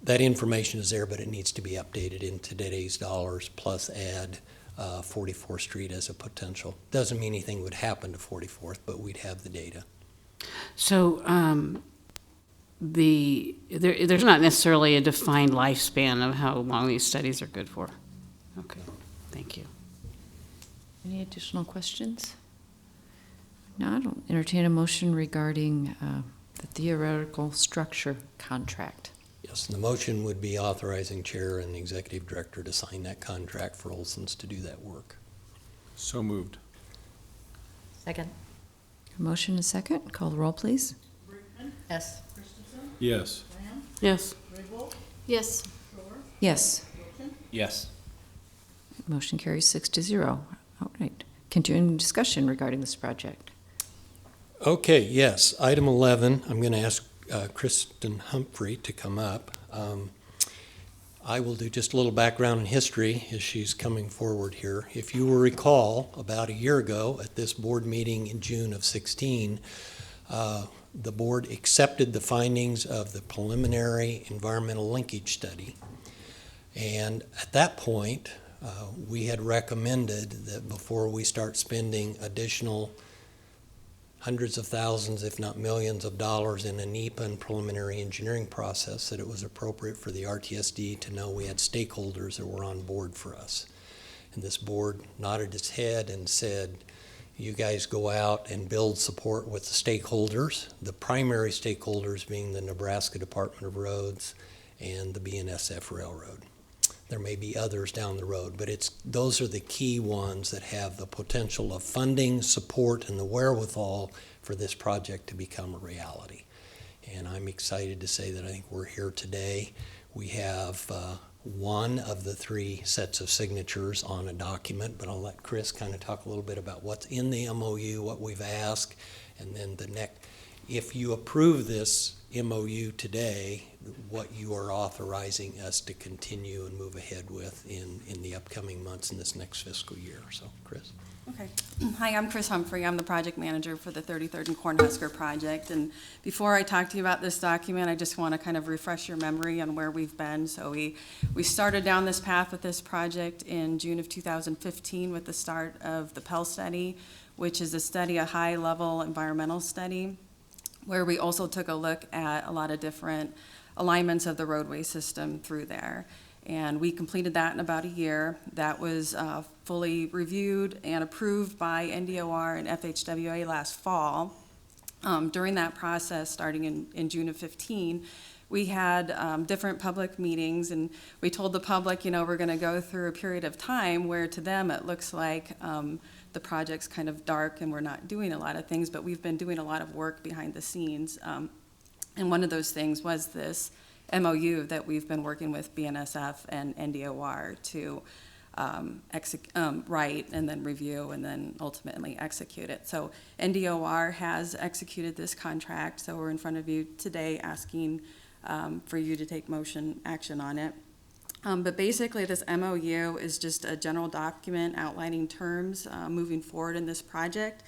That information is there, but it needs to be updated in today's dollars, plus add 44th Street as a potential. Doesn't mean anything would happen to 44th, but we'd have the data. So there's not necessarily a defined lifespan of how long these studies are good for. Okay, thank you. Any additional questions? No, I'll entertain a motion regarding the theoretical structure contract. Yes, the motion would be authorizing chair and executive director to sign that contract for Olson's to do that work. So moved. Second. A motion and a second. Call the roll, please. Brinkman, Yes. Christensen, Yes. Lamb, Yes. Raybold, Yes. Shore, Yes. Wilchin. Yes. Motion carries 6-0. All right. Continuing discussion regarding this project. Okay, yes. Item 11, I'm going to ask Kristen Humphrey to come up. I will do just a little background and history as she's coming forward here. If you will recall, about a year ago at this board meeting in June of 16, the board accepted the findings of the preliminary environmental linkage study. And at that point, we had recommended that before we start spending additional hundreds of thousands, if not millions of dollars in a NEPA and preliminary engineering process, that it was appropriate for the RTSD to know we had stakeholders that were on board for us. And this board nodded its head and said, you guys go out and build support with the stakeholders, the primary stakeholders being the Nebraska Department of Roads and the BNSF Railroad. There may be others down the road, but those are the key ones that have the potential of funding, support, and the wherewithal for this project to become a reality. And I'm excited to say that I think we're here today. We have one of the 3 sets of signatures on a document, but I'll let Chris kind of talk a little bit about what's in the MOU, what we've asked, and then if you approve this MOU today, what you are authorizing us to continue and move ahead with in the upcoming months in this next fiscal year. So, Chris. Okay. Hi, I'm Chris Humphrey. I'm the project manager for the 33rd and Cornhusker project. And before I talk to you about this document, I just want to kind of refresh your memory on where we've been. So we started down this path with this project in June of 2015 with the start of the Pell study, which is a high-level environmental study, where we also took a look at a lot of different alignments of the roadway system through there. And we completed that in about a year. That was fully reviewed and approved by NDOR and FHWA last fall. During that process, starting in June of 15, we had different public meetings, and we told the public, we're going to go through a period of time where to them it looks like the project's kind of dark and we're not doing a lot of things, but we've been doing a lot of work behind the scenes. And one of those things was this MOU that we've been working with BNSF and NDOR to write and then review and then ultimately execute it. So NDOR has executed this contract, so we're in front of you today asking for you to take motion action on it. But basically, this MOU is just a general document outlining terms moving forward in this project.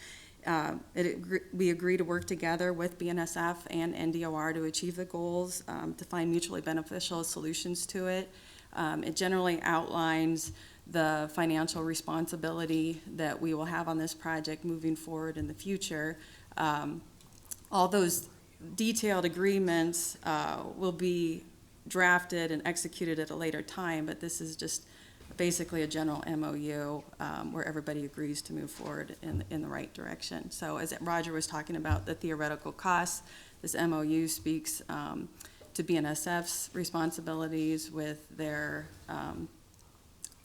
We agree to work together with BNSF and NDOR to achieve the goals, to find mutually beneficial solutions to it. It generally outlines the financial responsibility that we will have on this project moving forward in the future. All those detailed agreements will be drafted and executed at a later time, but this is just basically a general MOU where everybody agrees to move forward in the right direction. So as Roger was talking about the theoretical costs, this MOU speaks to BNSF's responsibilities with their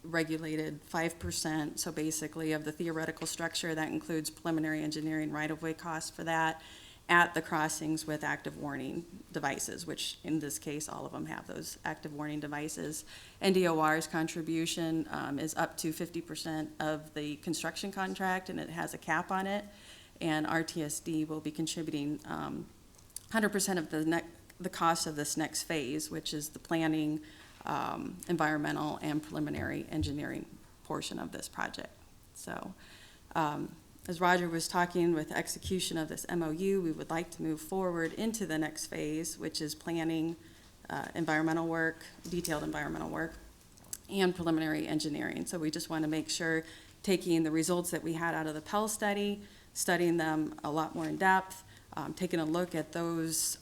regulated 5%. So basically of the theoretical structure, that includes preliminary engineering right-of-way costs for that, at the crossings with active warning devices, which in this case, all of them have those active warning devices. NDOR's contribution is up to 50% of the construction contract, and it has a cap on it. And RTSD will be contributing 100% of the cost of this next phase, which is the planning, environmental, and preliminary engineering portion of this project. So, as Roger was talking, with execution of this MOU, we would like to move forward into the next phase, which is planning, environmental work, detailed environmental work, and preliminary engineering. So we just want to make sure, taking the results that we had out of the Pell study, studying them a lot more in depth, taking a look at those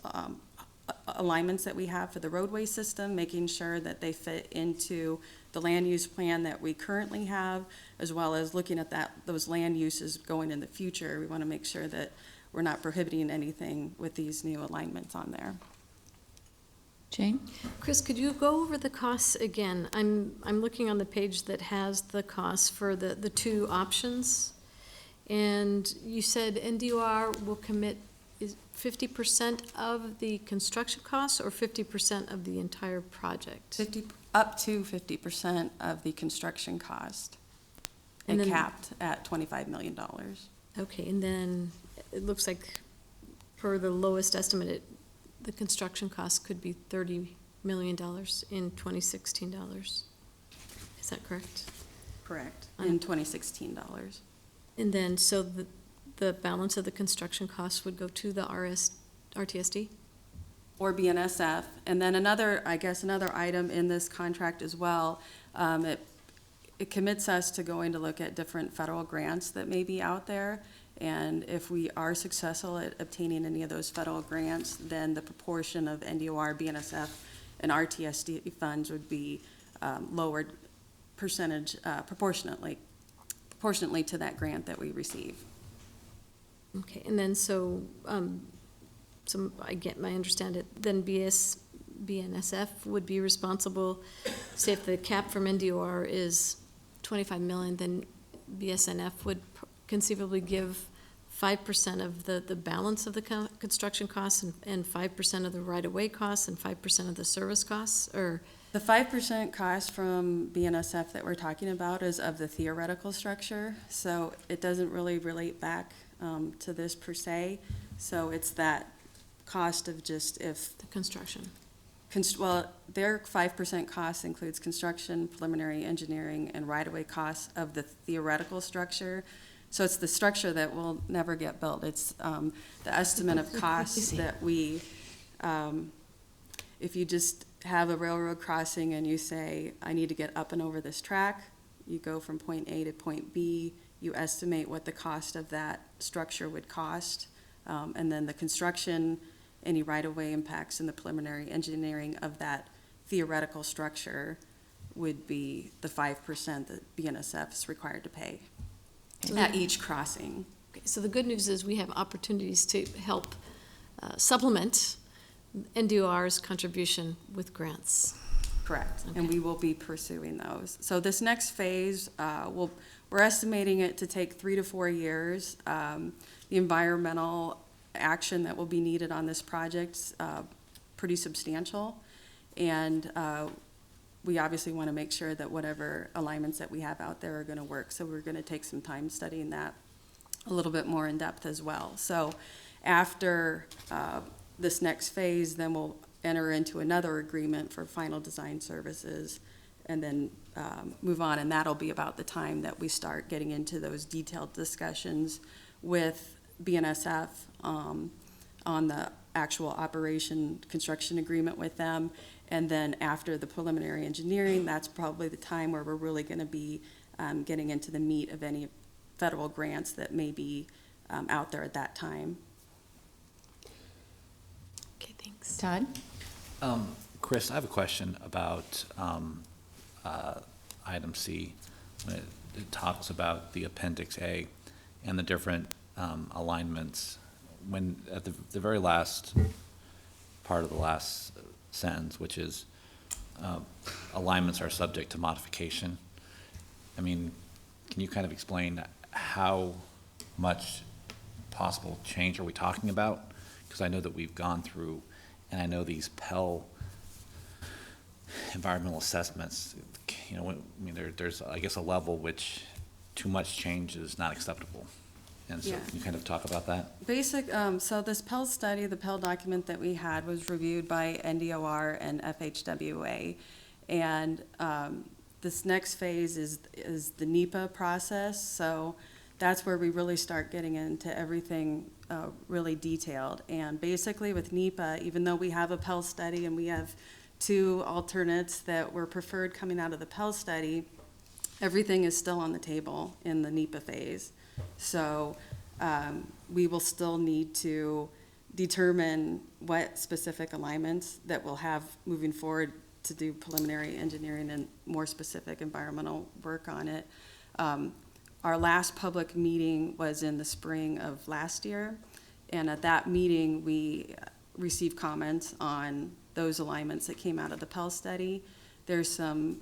alignments that we have for the roadway system, making sure that they fit into the land use plan that we currently have, as well as looking at those land uses going in the future. We want to make sure that we're not prohibiting anything with these new alignments on there. Jane? Chris, could you go over the costs again? I'm looking on the page that has the costs for the 2 options. And you said NDOR will commit is 50% of the construction costs or 50% of the entire project? Up to 50% of the construction cost, And and then- capped at $25 million. Okay, and then it looks like per the lowest estimate, the construction cost could be $30 million in 2016 dollars. Is that correct? Correct, in 2016 dollars. And then, so the balance of the construction costs would go to the RTSD? Or BNSF. And then another item in this contract as well, it commits us to going to look at different federal grants that may be out there. And if we are successful at obtaining any of those federal grants, then the proportion of NDOR, BNSF, and RTSD funds would be lowered proportionately to that grant that we receive. Okay, and then so I understand it, then BNSF would be responsible, say if the cap from NDOR is 25 million, then BSNF would conceivably give 5% of the balance of the construction costs and 5% of the right-of-way costs and 5% of the service costs, or? The 5% cost from BNSF that we're talking about is of the theoretical structure, so it doesn't really relate back to this per se. So it's that cost of just if. The construction. Well, their 5% cost includes construction, preliminary engineering, and right-of-way costs of the theoretical structure. So it's the structure that will never get built. It's the estimate of costs that we, if you just have a railroad crossing and you say, I need to get up and over this track, you go from point A to point B, you estimate what the cost of that structure would cost, and then the construction, any right-of-way impacts, and the preliminary engineering of that theoretical structure would be the 5% that BNSF is required to pay at each crossing. Okay, so the good news is we have opportunities to help supplement NDOR's contribution with grants. Correct, Okay. and we will be pursuing those. So this next phase, we're estimating it to take 3 to 4 years. The environmental action that will be needed on this project's pretty substantial, and we obviously want to make sure that whatever alignments that we have out there are going to work. So we're going to take some time studying that a little bit more in depth as well. So after this next phase, then we'll enter into another agreement for final design services and then move on. And that'll be about the time that we start getting into those detailed discussions with BNSF on the actual operation construction agreement with them. And then after the preliminary engineering, that's probably the time where we're really going to be getting into the meat of any federal grants that may be out there at that time. Okay, thanks. Todd? Chris, I have a question about item C. When it talks about the Appendix A and the different alignments. When at the very last part of the last sentence, which is alignments are subject to modification. I mean, can you kind of explain how much possible change are we talking about? Because I know that we've gone through, and I know these Pell environmental assessments, you know, I mean, there's, I guess, a level which too much change is not acceptable. And so Yeah. can you kind of talk about that? So this Pell study, the Pell document that we had was reviewed by NDOR and FHWA. And this next phase is the NEPA process. So that's where we really start getting into everything really detailed. And basically with NEPA, even though we have a Pell study and we have 2 alternates that were preferred coming out of the Pell study, everything is still on the table in the NEPA phase. So we will still need to determine what specific alignments that we'll have moving forward to do preliminary engineering and more specific environmental work on it. Our last public meeting was in the spring of last year, and at that meeting, we received comments on those alignments that came out of the Pell study. There's some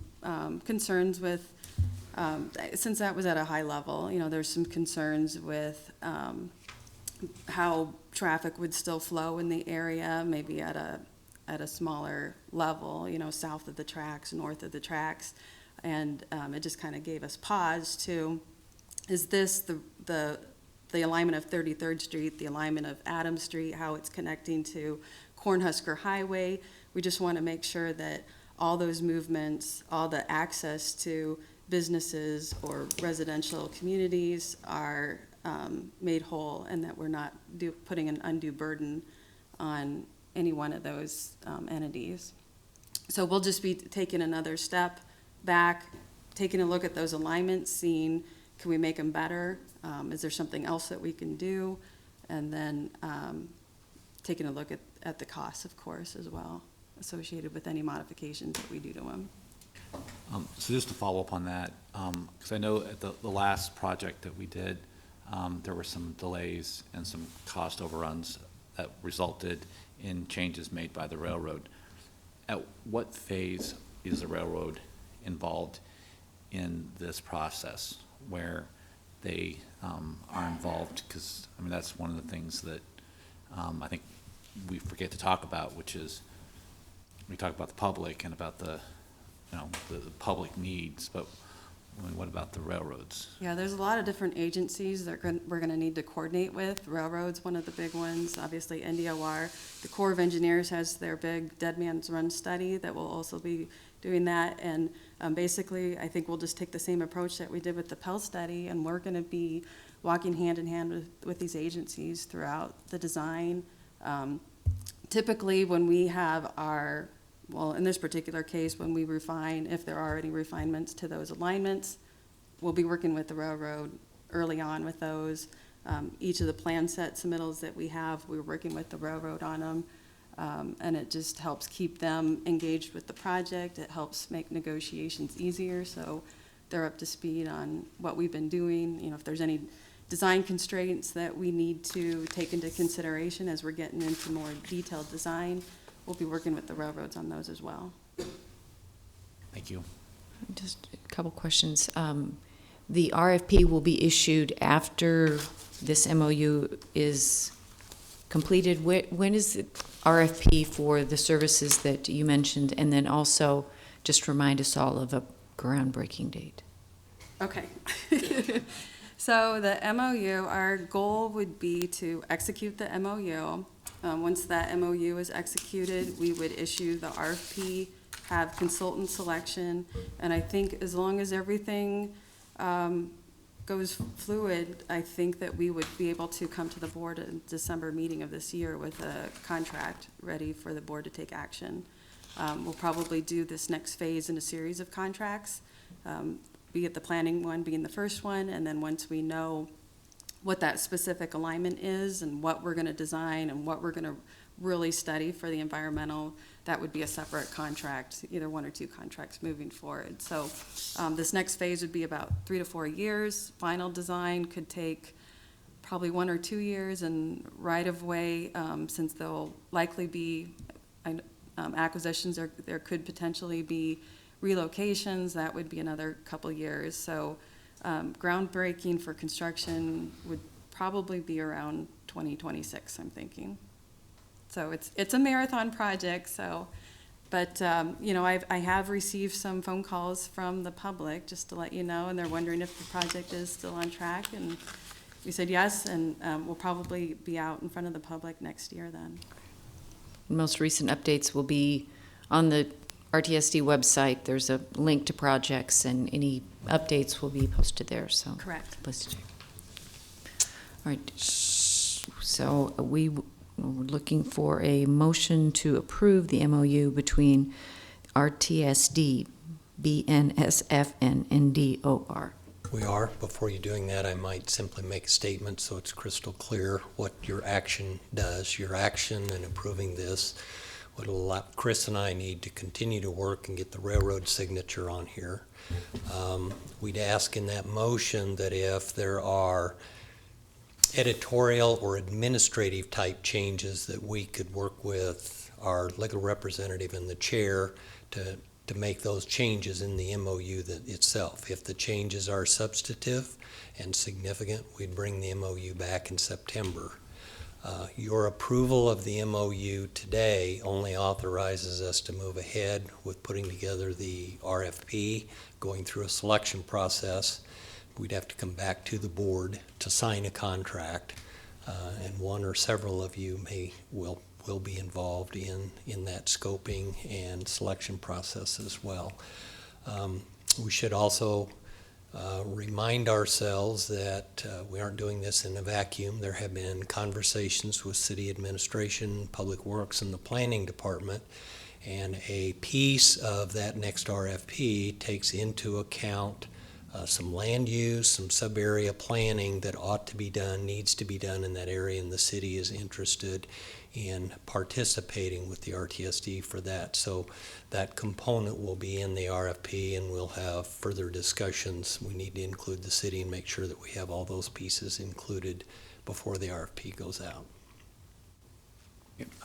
concerns with, since that was at a high level, you know, there's some concerns with how traffic would still flow in the area, maybe at a smaller level, south of the tracks, north of the tracks. And it just kind of gave us pause to, is this the alignment of 33rd Street, the alignment of Adams Street, how it's connecting to Cornhusker Highway? We just want to make sure that all those movements, all the access to businesses or residential communities are made whole, and that we're not putting an undue burden on any one of those entities. So we'll just be taking another step back, taking a look at those alignments, seeing can we make them better? Is there something else that we can do? And then taking a look at the costs, of course, as well, associated with any modifications that we do to them. So just to follow up on that, because I know at the last project that we did, there were some delays and some cost overruns that resulted in changes made by the railroad. At what phase is the railroad involved in this process where they are involved? Because, I mean, that's one of the things that I think we forget to talk about, which is we talk about the public and about the public needs, but I mean, what about the railroads? Yeah, there's a lot of different agencies that we're going to need to coordinate with. Railroads, one of the big ones, obviously NDOR. The Corps of Engineers has their big Dead Man's Run study that will also be doing that. And basically, I think we'll just take the same approach that we did with the Pell study, and we're going to be walking hand in hand with these agencies throughout the design. Typically, when we have well, in this particular case, when we refine, if there are any refinements to those alignments, we'll be working with the railroad early on with those. Each of the plan set submittals that we have, we're working with the railroad on them. And it just helps keep them engaged with the project. It helps make negotiations easier, so they're up to speed on what we've been doing. If there's any design constraints that we need to take into consideration as we're getting into more detailed design, we'll be working with the railroads on those as well. Thank you. Just a couple questions. The RFP will be issued after this MOU is completed. When is the RFP for the services that you mentioned? And then also, just remind us all of a groundbreaking date. Okay. So the MOU, our goal would be to execute the MOU. Once that MOU is executed, we would issue the RFP, have consultant selection, and I think as long as everything goes fluid, I think that we would be able to come to the board in December meeting of this year with a contract ready for the board to take action. We'll probably do this next phase in a series of contracts, be it the planning one being the first one, and then once we know what that specific alignment is and what we're going to design and what we're going to really study for the environmental, that would be a separate contract, either one or two contracts moving forward. So this next phase would be about 3 to 4 years. Final design could take probably 1 or 2 years, and right-of-way, since there'll likely be acquisitions, there could potentially be relocations, that would be another couple years. So groundbreaking for construction would probably be around 2026, I'm thinking. So it's a marathon project, so, but, I have received some phone calls from the public, just to let you know, and they're wondering if the project is still on track, and we said yes, and we'll probably be out in front of the public next year then. Most recent updates will be on the RTSD website. There's a link to projects, and any updates will be posted there, so. Correct. Please check. All right, so we're looking for a motion to approve the MOU between RTSD, BNSF, and NDOR. We are. Before you're doing that, I might simply make a statement so it's crystal clear what your action does. Your action in approving this would allow Chris and I need to continue to work and get the railroad signature on here. We'd ask in that motion that if there are editorial or administrative type changes, that we could work with our legal representative and the chair to make those changes in the MOU itself. If the changes are substantive and significant, we'd bring the MOU back in September Your approval of the MOU today only authorizes us to move ahead with putting together the RFP, going through a selection process. We'd have to come back to the board to sign a contract, and one or several of you will be involved in that scoping and selection process as well. We should also remind ourselves that we aren't doing this in a vacuum. There have been conversations with city administration, public works, and the planning department, and a piece of that next RFP takes into account some land use, some sub-area planning that ought to be done, needs to be done in that area, and the city is interested in participating with the RTSD for that. So that component will be in the RFP, and we'll have further discussions. We need to include the city and make sure that we have all those pieces included before the RFP goes out.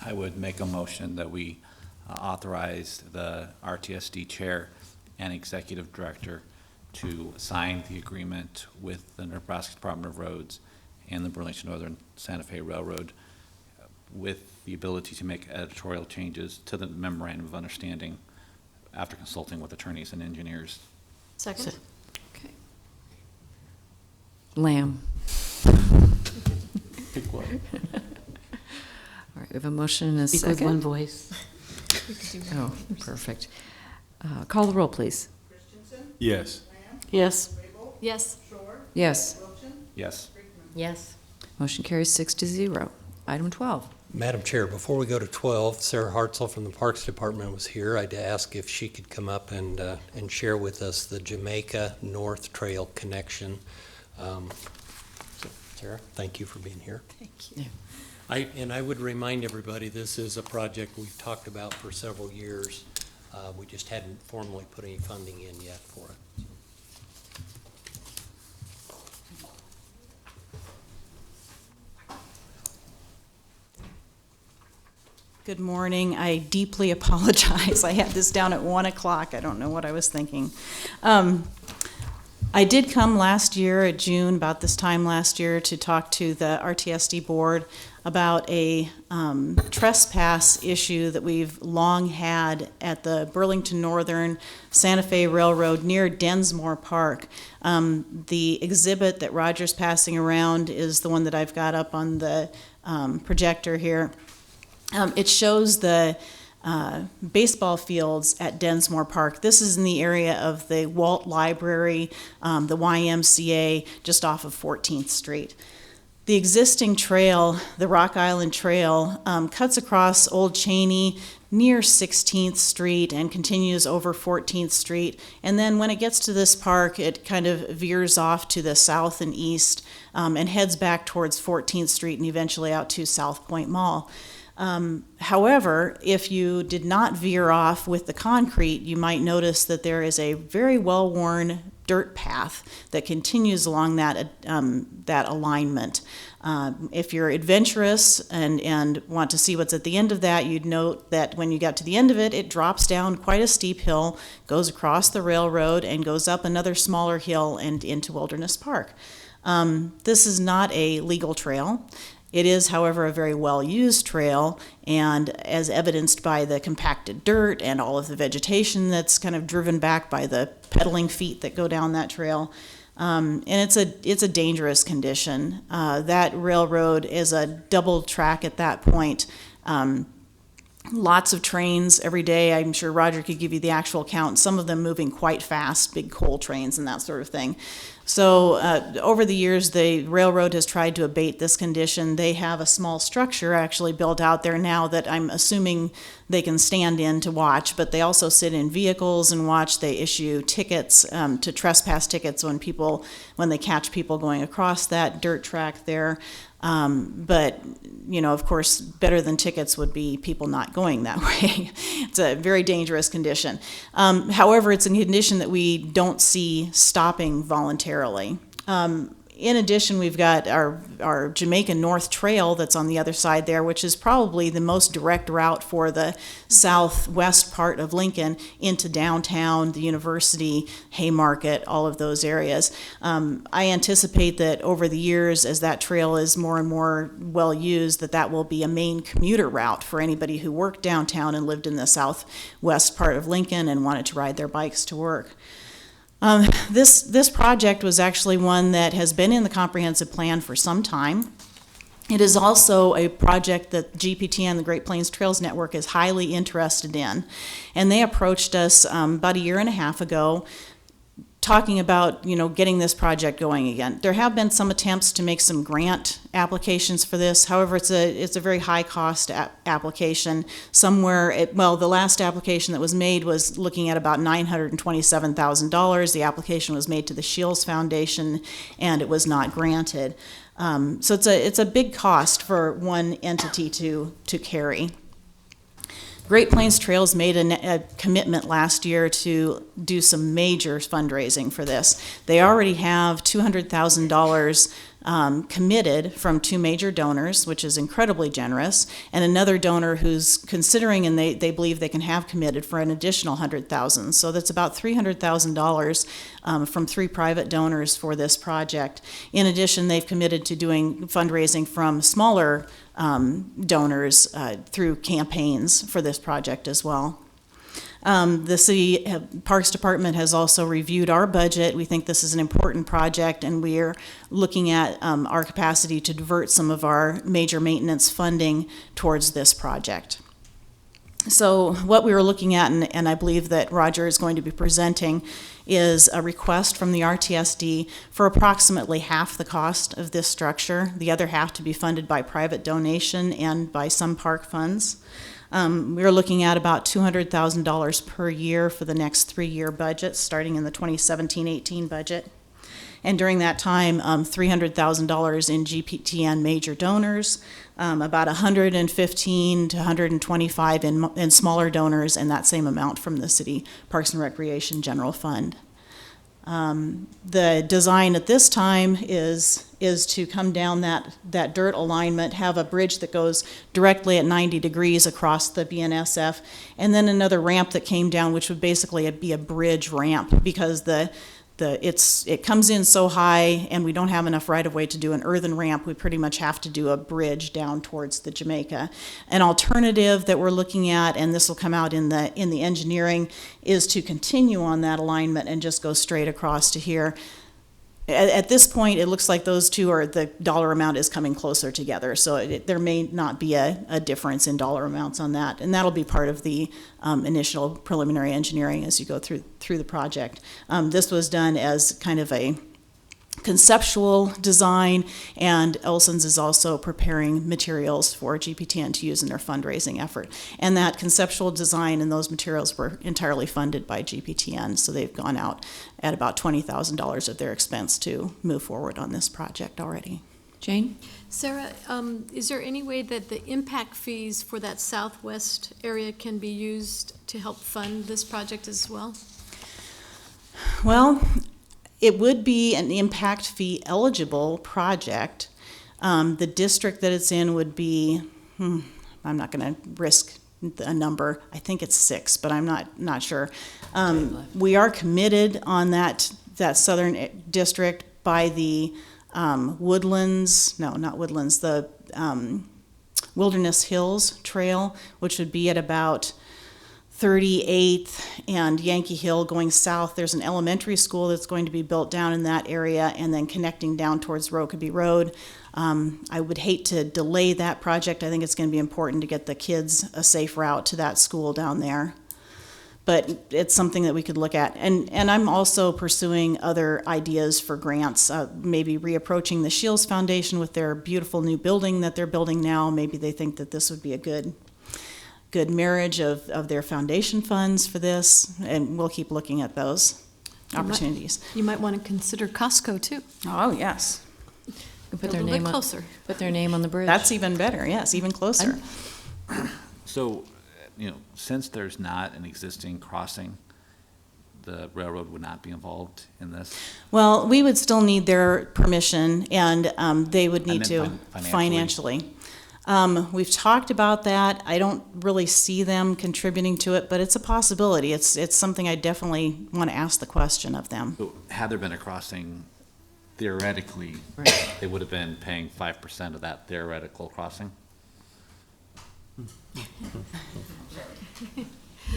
I would make a motion that we authorize the RTSD chair and executive director to sign the agreement with the Nebraska Department of Roads and the Burlington Northern Santa Fe Railroad with the ability to make editorial changes to the memorandum of understanding after consulting with attorneys and engineers. Second? Okay. Lamb. Pick one. All right, we have a motion and a Speak second. with one voice. Oh, perfect. Call the roll, please. Christensen, Yes. Lamb, Yes. Rabel, Yes. Shore, Yes. Wilchin, Yes. Brickman. Yes. Motion carries 6-0. Item 12. Madam Chair, before we go to 12, Sarah Hartzell from the Parks Department was here. I'd ask if she could come up and share with us the Jamaica North Trail connection. Sarah, thank you for being here. Thank you. And I would remind everybody, this is a project we've talked about for several years. We just hadn't formally put any funding in yet for it. Good morning. I deeply apologize. I had this down at 1 o'clock. I don't know what I was thinking. I did come last year at June, about this time last year, to talk to the RTSD board about a trespass issue that we've long had at the Burlington Northern Santa Fe Railroad near Densmore Park. The exhibit that Roger's passing around is the one that I've got up on the projector here. It shows the baseball fields at Densmore Park. This is in the area of the Walt Library, the YMCA, just off of 14th Street. The existing trail, the Rock Island Trail, cuts across Old Cheney near 16th Street and continues over 14th Street. And then when it gets to this park, it kind of veers off to the south and east and heads back towards 14th Street and eventually out to South Point Mall. However, if you did not veer off with the concrete, you might notice that there is a very well-worn dirt path that continues along that alignment. If you're adventurous and want to see what's at the end of that, you'd note that when you got to the end of it, it drops down quite a steep hill, goes across the railroad, and goes up another smaller hill and into Wilderness Park. This is not a legal trail. It is, however, a very well-used trail, and as evidenced by the compacted dirt and all of the vegetation that's kind of driven back by the pedaling feet that go down that trail. And it's a dangerous condition. That railroad is a double track at that point. Lots of trains every day. I'm sure Roger could give you the actual count. Some of them moving quite fast, big coal trains and that sort of thing. So over the years, the railroad has tried to abate this condition. They have a small structure actually built out there now that I'm assuming they can stand in to watch, but they also sit in vehicles and watch. They issue tickets, to trespass tickets when they catch people going across that dirt track there. But, you know, of course, better than tickets would be people not going that way. It's a very dangerous condition. However, it's a condition that we don't see stopping voluntarily. In addition, we've got our Jamaica North Trail that's on the other side there, which is probably the most direct route for the southwest part of Lincoln into downtown, the university, Haymarket, all of those areas. I anticipate that over the years, as that trail is more and more well used, that will be a main commuter route for anybody who worked downtown and lived in the southwest part of Lincoln and wanted to ride their bikes to work. This project was actually one that has been in the comprehensive plan for some time. It is also a project that GPTN, the Great Plains Trails Network, is highly interested in. And they approached us about a year and a half ago talking about, getting this project going again. There have been some attempts to make some grant applications for this. However, it's a very high cost application. The last application that was made was looking at about $927,000. The application was made to the Shields Foundation, and it was not granted. So it's a big cost for one entity to carry. Great Plains Trails made a commitment last year to do some major fundraising for this. They already have $200,000 committed from two major donors, which is incredibly generous, and another donor who's considering, and they believe they can have committed for an additional $100,000. So that's about $300,000 from three private donors for this project. In addition, they've committed to doing fundraising from smaller donors through campaigns for this project as well. The City Parks Department has also reviewed our budget. We think this is an important project, and we're looking at our capacity to divert some of our major maintenance funding towards this project. So what we were looking at, and I believe that Roger is going to be presenting, is a request from the RTSD for approximately half the cost of this structure, the other half to be funded by private donation and by some park funds. We're looking at about $200,000 per year for the next 3-year budget, starting in the 2017-18 budget. And during that time, $300,000 in GPTN major donors, about $115 to $125 in smaller donors, and that same amount from the City Parks and Recreation General Fund. The design at this time is to come down that dirt alignment, have a bridge that goes directly at 90 degrees across the BNSF, and then another ramp that came down, which would basically be a bridge ramp, because it comes in so high and we don't have enough right-of-way to do an earthen ramp. We pretty much have to do a bridge down towards the Jamaica. An alternative that we're looking at, and this will come out in the engineering, is to continue on that alignment and just go straight across to here. At this point, it looks like those two the dollar amount is coming closer together, so there may not be a difference in dollar amounts on that, and that'll be part of the initial preliminary engineering as you go through the project. This was done as kind of a conceptual design, and Olson's is also preparing materials for GPTN to use in their fundraising effort. And that conceptual design and those materials were entirely funded by GPTN, so they've gone out at about $20,000 of their expense to move forward on this project already. Jane? Sarah, is there any way that the impact fees for that southwest area can be used to help fund this project as well? Well, it would be an impact fee eligible project. The district that it's in would be, I'm not going to risk a number. I think it's 6, but I'm not sure. We are committed on that southern district by the Wilderness Hills Trail, which would be at about 38th and Yankee Hill going south. There's an elementary school that's going to be built down in that area, and then connecting down towards Rokeby Road. I would hate to delay that project. I think it's going to be important to get the kids a safe route to that school down there. But it's something that we could look at. And I'm also pursuing other ideas for grants, maybe reapproaching the Shields Foundation with their beautiful new building that they're building now. Maybe they think that this would be a good marriage of their foundation funds for this, and we'll keep looking at those opportunities. You might want to consider Costco too. Oh, yes. Put A little bit closer. Put their name on the bridge. That's even better, yes, even closer. So, since there's not an existing crossing, the railroad would not be involved in this? Well, we would still need their permission, and they would I need meant to financially. financially. We've talked about that. I don't really see them contributing to it, but it's a possibility. It's something I definitely want to ask the question of them. So had there been a crossing, theoretically, they would have been paying 5% of that theoretical crossing?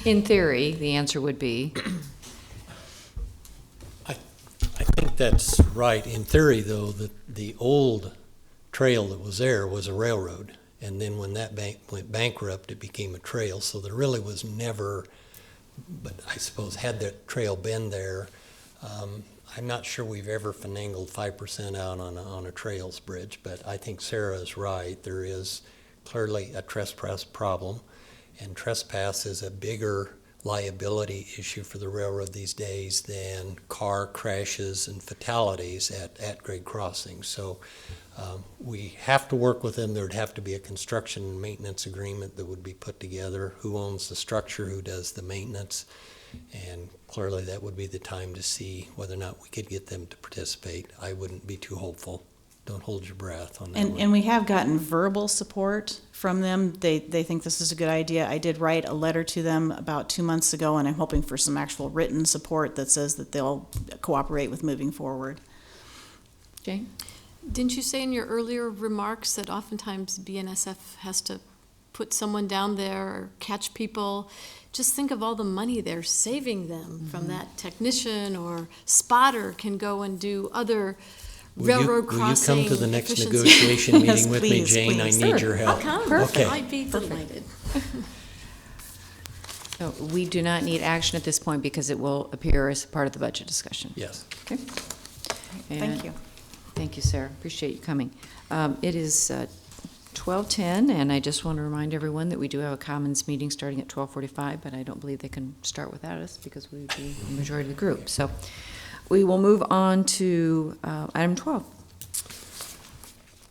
In theory, the answer would be, I think that's right. In theory, though, the old trail that was there was a railroad. And then when that bank went bankrupt, it became a trail. So there really was never, but I suppose had that trail been there, I'm not sure we've ever finagled 5% out on a trails bridge, but I think Sarah is right. There is clearly a trespass problem, and trespass is a bigger liability issue for the railroad these days than car crashes and fatalities at grade crossings. So we have to work with them. There'd have to be a construction and maintenance agreement that would be put together. Who owns the structure, who does the maintenance, and clearly that would be the time to see whether or not we could get them to participate. I wouldn't be too hopeful. Don't hold your breath on that one. And we have gotten verbal support from them. They think this is a good idea. I did write a letter to them about 2 months ago, and I'm hoping for some actual written support that says that they'll cooperate with moving forward. Jane? Didn't you say in your earlier remarks that oftentimes BNSF has to put someone down there or catch people? Just think of all the money they're saving them from that technician or spotter can go and do other railroad crossing. Will you come to the next efficiency. negotiation meeting Yes, with me, please, Jane? please. I need your help. I'll come. Okay. I'd be delighted. So we do not need action at this point because it will appear as part of the budget discussion. Yes. Okay. Thank you. Thank you, Sarah. Appreciate you coming. It is 12:10, and I just want to remind everyone that we do have a Commons meeting starting at 12:45, but I don't believe they can start without us because we would be the majority of the group. So we will move on to item 12.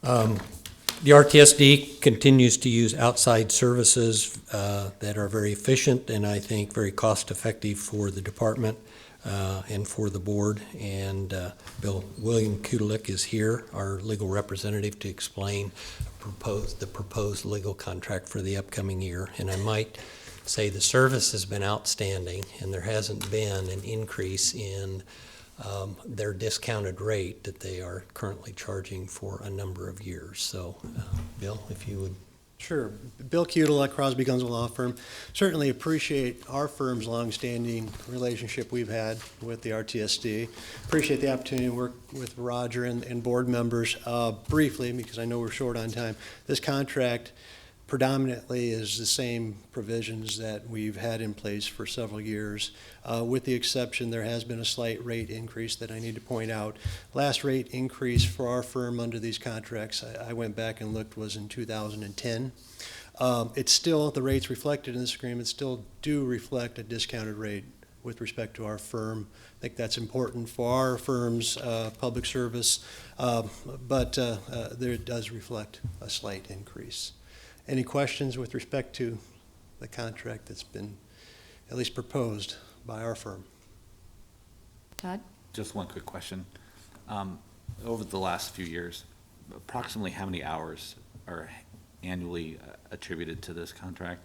The RTSD continues to use outside services that are very efficient and I think very cost-effective for the department and for the board. And William Kudelik is here, our legal representative, to explain the proposed legal contract for the upcoming year. And I might say the service has been outstanding, and there hasn't been an increase in their discounted rate that they are currently charging for a number of years. So, Bill, if you would. Sure. Bill Kudelik, Crosby Gunsel Law Firm. Certainly appreciate our firm's longstanding relationship we've had with the RTSD. Appreciate the opportunity to work with Roger and board members. Briefly, because I know we're short on time, this contract predominantly is the same provisions that we've had in place for several years. With the exception, there has been a slight rate increase that I need to point out. Last rate increase for our firm under these contracts, I went back and looked, was in 2010. It's still, the rates reflected in this agreement still do reflect a discounted rate with respect to our firm. I think that's important for our firm's public service, but there does reflect a slight increase. Any questions with respect to the contract that's been at least proposed by our firm? Todd? Just one quick question. Over the last few years, approximately how many hours are annually attributed to this contract?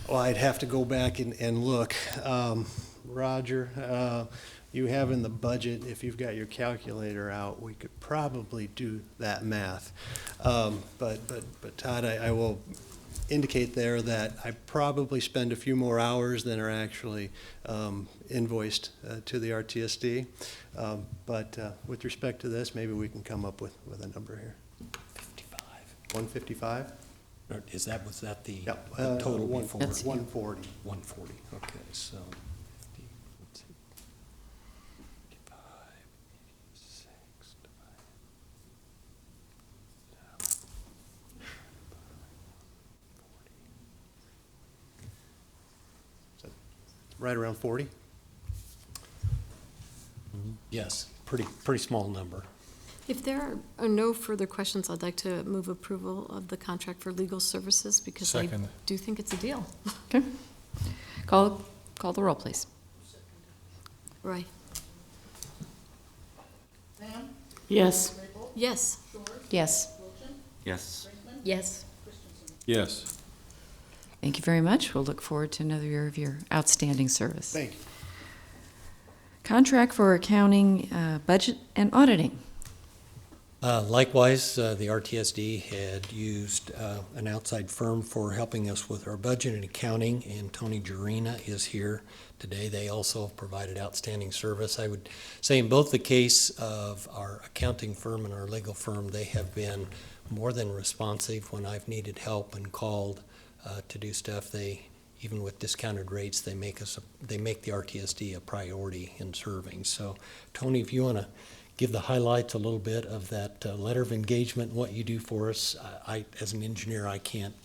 Well, I'd have to go back and look. Roger, you have in the budget, if you've got your calculator out, we could probably do that math. But Todd, I will indicate there that I probably spend a few more hours than are actually invoiced to the RTSD. But with respect to this, maybe we can come up with a number here. 55. 155? Or was that the Yep, the total 140. before? 140. 140, okay, so. let's see, 55, 86, Right around 40? Yes, pretty small number. If there are no further questions, I'd like to move approval of the contract for legal services because I Second. do think it's a deal. Okay. Call the roll, please. Right. Lamb? Yes. Raybold? Yes. Shore? Yes. Wilchin? Yes. Brinkman? Yes. Christensen? Yes. Thank you very much. We'll look forward to another year of your outstanding service. Thank you. Contract for accounting, budget, and auditing. Likewise, the RTSD had used an outside firm for helping us with our budget and accounting, and Tony Gerina is here today. They also provided outstanding service. I would say in both the case of our accounting firm and our legal firm, they have been more than responsive when I've needed help and called to do stuff. They, even with discounted rates, they make the RTSD a priority in serving. So, Tony, if you want to give the highlights a little bit of that letter of engagement, what you do for us. I, as an engineer, I can't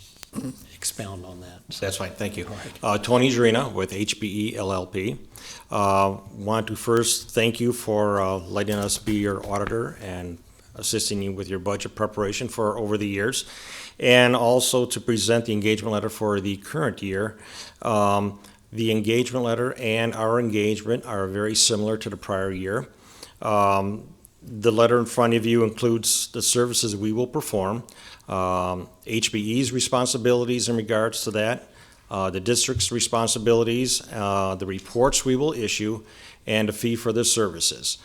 expound on that. So. That's fine, thank you. All right. Tony Gerina with HBE LLP. Want to first thank you for letting us be your auditor and assisting you with your budget preparation for over the years, and also to present the engagement letter for the current year. The engagement letter and our engagement are very similar to the prior year. The letter in front of you includes the services we will perform, HBE's responsibilities in regards to that, the district's responsibilities, the reports we will issue, and a fee for the services.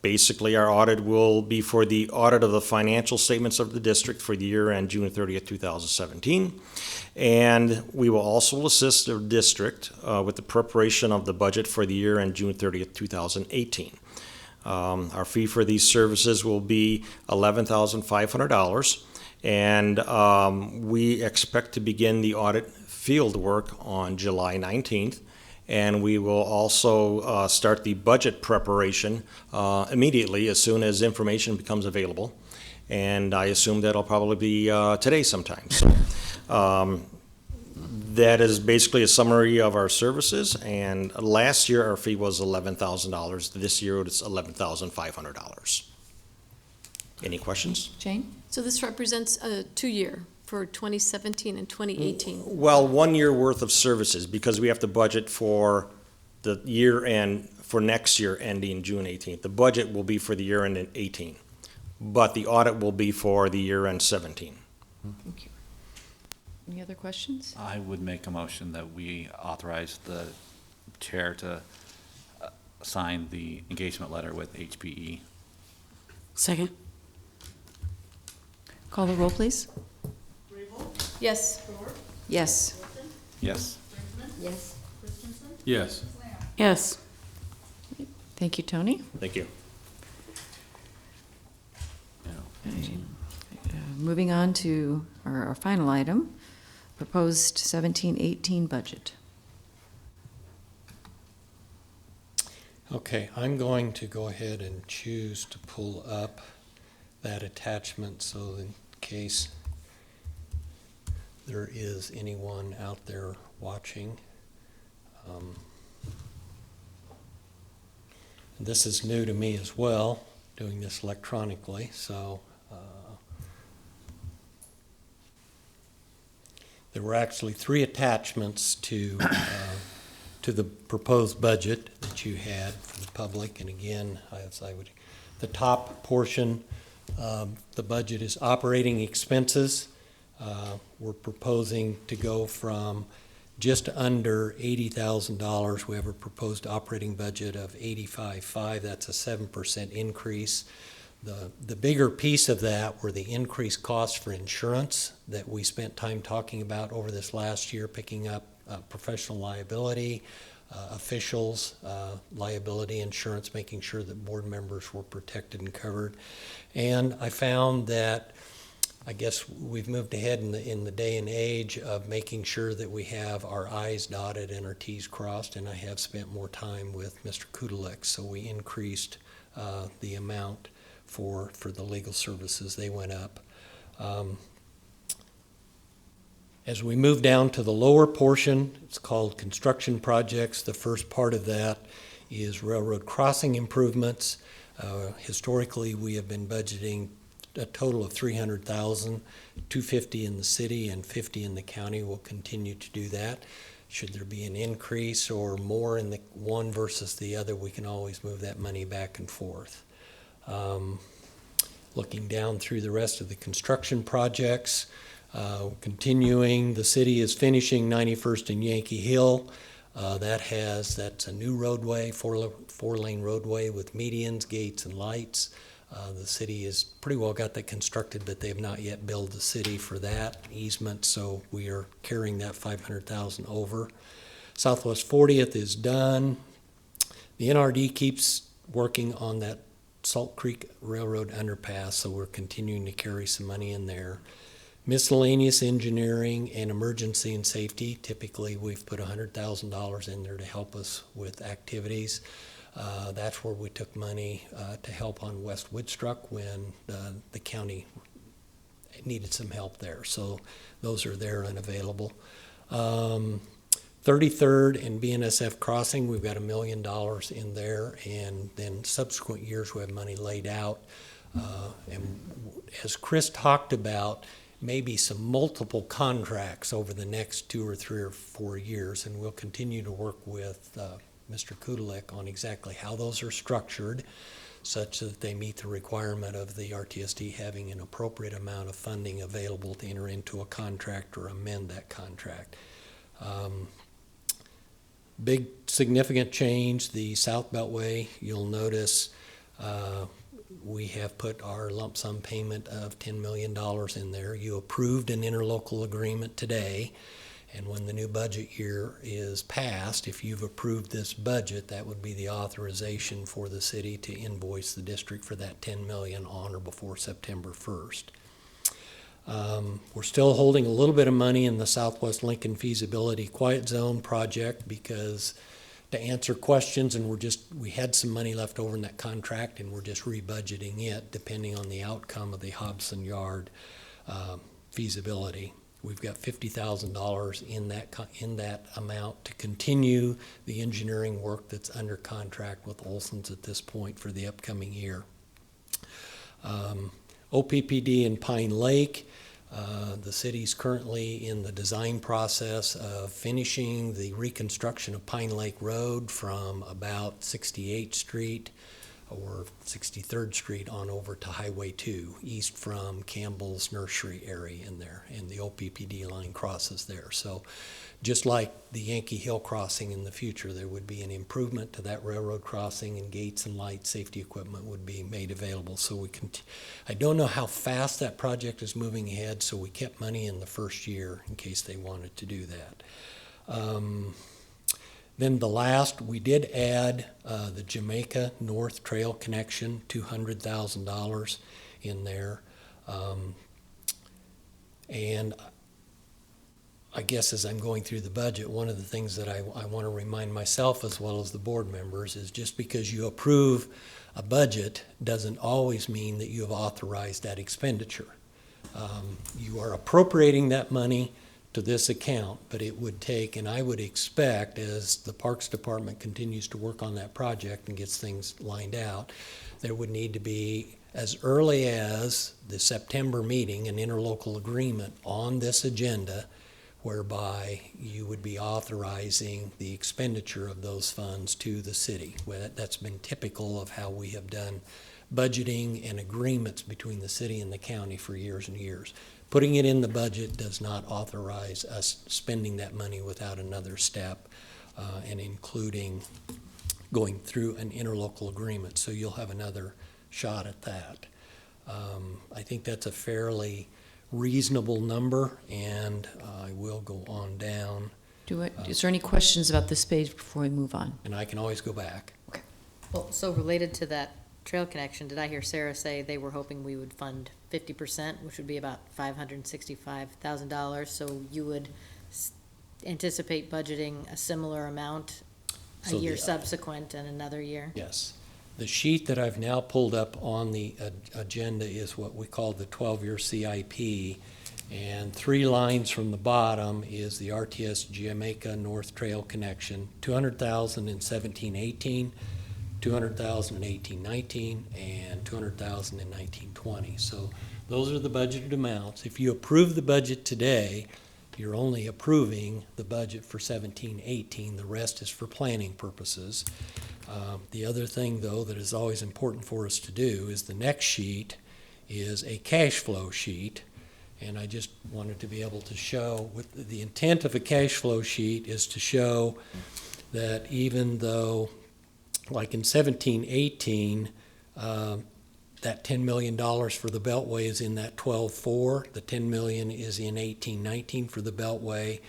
Basically, our audit will be for the audit of the financial statements of the district for the year end June 30th, 2017. And we will also assist the district with the preparation of the budget for the year end June 30th, 2018. Our fee for these services will be $11,500, and we expect to begin the audit field work on July 19th, and we will also start the budget preparation immediately as soon as information becomes available, and I assume that'll probably be today sometime. So. That is basically a summary of our services, and last year our fee was $11,000. This year it's $11,500. Any questions? Jane? So this represents a 2-year for 2017 and 2018. Well, 1 year worth of services, because we have to budget for the year end, for next year ending June 18th. The budget will be for the year end in 18, but the audit will be for the year end 17. Thank you. Any other questions? I would make a motion that we authorize the chair to sign the engagement letter with HPE. Second? Call the roll, please. Raybold? Yes. Shore? Yes. Wilchin? Yes. Brinkman? Yes. Christensen? Yes. Lamb? Yes. Thank you, Tony. Thank you. Moving on to our final item, proposed 17-18 budget. Okay, I'm going to go ahead and choose to pull up that attachment so in case there is anyone out there watching. This is new to me as well, doing this electronically, so there were actually 3 attachments to the proposed budget that you had for the public. And again, the top portion, the budget is operating expenses. We're proposing to go from just under $80,000. We have a proposed operating budget of $85,500. That's a 7% increase. The bigger piece of that were the increased costs for insurance that we spent time talking about over this last year, picking up professional liability, officials, liability insurance, making sure that board members were protected and covered. And I found that I guess we've moved ahead in the day and age of making sure that we have our I's dotted and our T's crossed, and I have spent more time with Mr. Kudelek, so we increased the amount for the legal services. They went up. As we move down to the lower portion, it's called construction projects. The first part of that is railroad crossing improvements. Historically, we have been budgeting a total of $300,000, $250 in the city and $50 in the county. We'll continue to do that. Should there be an increase or more in the one versus the other, we can always move that money back and forth. Looking down through the rest of the construction projects, continuing, the city is finishing 91st and Yankee Hill. That's a new roadway, four-lane roadway with medians, gates, and lights. The city has pretty well got that constructed, but they have not yet billed the city for that easement, so we are carrying that $500,000 over. Southwest 40th is done. The NRD keeps working on that Salt Creek Railroad underpass, so we're continuing to carry some money in there. Miscellaneous engineering and emergency and safety, typically we've put $100,000 in there to help us with activities. That's where we took money to help on West Woodstruck when the county needed some help there. So those are there and available. 33rd and BNSF Crossing, we've got $1 million in there, and then subsequent years we have money laid out. And as Chris talked about, maybe some multiple contracts over the next 2 or 3 or 4 years, and we'll continue to work with Mr. Kudelik on exactly how those are structured, such that they meet the requirement of the RTSD having an appropriate amount of funding available to enter into a contract or amend that contract. Big significant change, the South Beltway, you'll notice we have put our lump sum payment of $10 million in there. You approved an interlocal agreement today, and when the new budget year is passed, if you've approved this budget, that would be the authorization for the city to invoice the district for that $10 million on or before September 1st. We're still holding a little bit of money in the Southwest Lincoln Feasibility Quiet Zone project because to answer questions, and we had some money left over in that contract, and we're just rebudgeting it depending on the outcome of the Hobson Yard feasibility. We've got $50,000 in that amount to continue the engineering work that's under contract with Olson's at this point for the upcoming year. OPPD in Pine Lake, the city's currently in the design process of finishing the reconstruction of Pine Lake Road from about 68th Street or 63rd Street on over to Highway 2, east from Campbell's Nursery area in there, and the OPPD line crosses there. So just like the Yankee Hill crossing in the future, there would be an improvement to that railroad crossing, and gates and light safety equipment would be made available. So I don't know how fast that project is moving ahead, so we kept money in the first year in case they wanted to do that. Then the last, we did add the Jamaica North Trail connection, $200,000 in there. And I guess as I'm going through the budget, one of the things that I want to remind myself as well as the board members is just because you approve a budget doesn't always mean that you have authorized that expenditure. You are appropriating that money to this account, but it would take, and I would expect as the Parks Department continues to work on that project and gets things lined out, there would need to be, as early as the September meeting, an interlocal agreement on this agenda whereby you would be authorizing the expenditure of those funds to the city. Well, that's been typical of how we have done budgeting and agreements between the city and the county for years and years. Putting it in the budget does not authorize us spending that money without another step and including going through an interlocal agreement. So you'll have another shot at that. I think that's a fairly reasonable number, and I will go on down. Is there any questions about this page before we move on? And I can always go back. Okay. Well, so related to that trail connection, did I hear Sarah say they were hoping we would fund 50%, which would be about $565,000? So you would anticipate budgeting a similar amount a year subsequent and another year? Yes. The sheet that I've now pulled up on the agenda is what we call the 12-year CIP, and 3 lines from the bottom is the RTS Jamaica North Trail connection, $200,000 in 17-18, $200,000 in 18-19, and $200,000 in 19-20. So those are the budgeted amounts. If you approve the budget today, you're only approving the budget for 17-18. The rest is for planning purposes. The other thing, though, that is always important for us to do is the next sheet is a cash flow sheet. And I just wanted to be able to show, with the intent of a cash flow sheet is to show that even though, like in 17-18, that $10 million for the Beltway is in that 12-4, the $10 million is in 18-19 for the Beltway,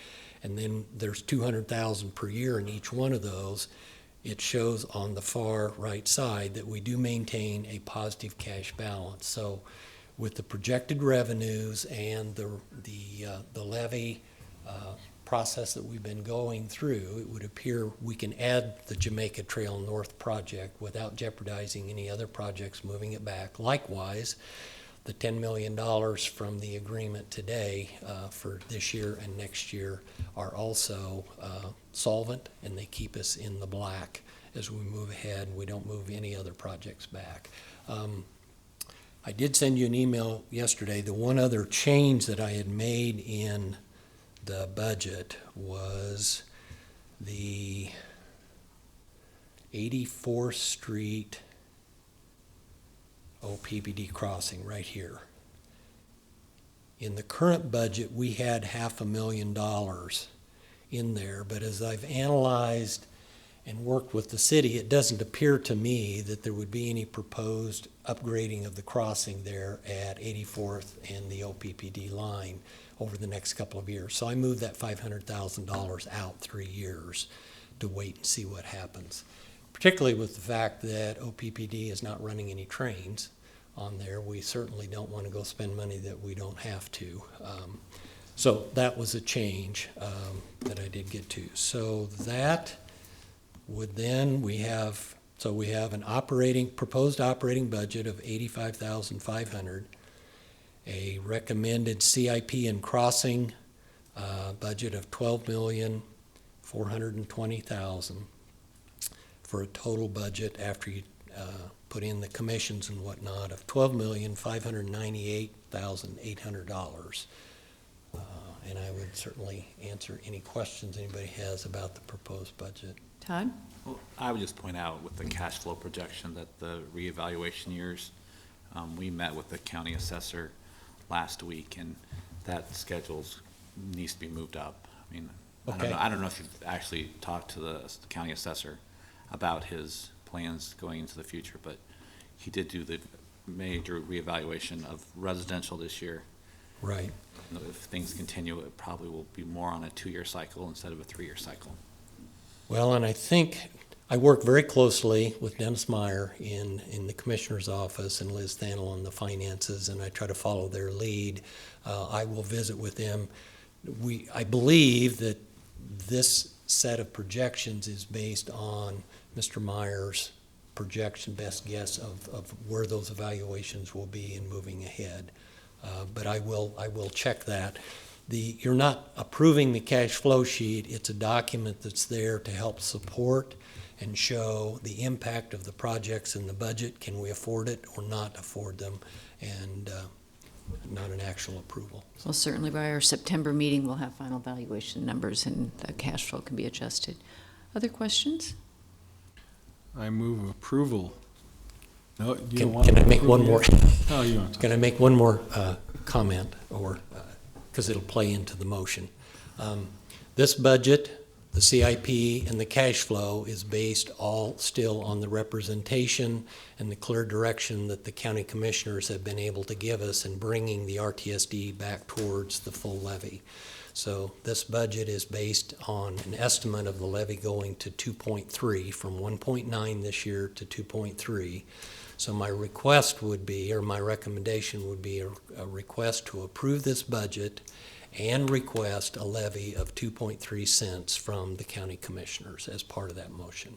and then there's $200,000 per year in each one of those. It shows on the far right side that we do maintain a positive cash balance. So with the projected revenues and the levy process that we've been going through, it would appear we can add the Jamaica Trail North project without jeopardizing any other projects moving it back. Likewise, the $10 million from the agreement today for this year and next year are also solvent, and they keep us in the black as we move ahead. We don't move any other projects back. I did send you an email yesterday. The one other change that I had made in the budget was the 84th Street OPPD crossing right here. In the current budget, we had $500,000 in there, but as I've analyzed and worked with the city, it doesn't appear to me that there would be any proposed upgrading of the crossing there at 84th and the OPPD line over the next couple of years. So I moved that $500,000 out 3 years to wait and see what happens. Particularly with the fact that OPPD is not running any trains on there. We certainly don't want to go spend money that we don't have to. So that was a change that I did get to. So that would then, we have an proposed operating budget of $85,500, a recommended CIP and crossing budget of $12,420,000 for a total budget after you put in the commissions and whatnot of $12,598,800. And I would certainly answer any questions anybody has about the proposed budget. Todd? Well, I would just point out with the cash flow projection that the reevaluation years, we met with the county assessor last week, and that schedules needs to be moved up. I mean, Okay. I don't know if you've actually talked to the county assessor about his plans going into the future, but he did do the major reevaluation of residential this year. Right. If things continue, it probably will be more on a 2-year cycle instead of a 3-year cycle. Well, and I think I work very closely with Dennis Meyer in the commissioner's office and Liz Thanel on the finances, and I try to follow their lead. I will visit with them. I believe that this set of projections is based on Mr. Meyer's projection, best guess of where those evaluations will be in moving ahead. But I will check that. You're not approving the cash flow sheet. It's a document that's there to help support and show the impact of the projects in the budget. Can we afford it or not afford them? And not an actual approval. Well, certainly by our September meeting, we'll have final valuation numbers and the cash flow can be adjusted. Other questions? I move approval. No, you don't Can want I to make approve one it more? yet? Oh, you want to. Can I make one more comment, or because it'll play into the motion? This budget, the CIP, and the cash flow is based all still on the representation and the clear direction that the county commissioners have been able to give us in bringing the RTSD back towards the full levy. So this budget is based on an estimate of the levy going to 2.3 from 1.9 this year to 2.3. So my request would be, or my recommendation would be a request to approve this budget and request a levy of 2.3 cents from the county commissioners as part of that motion.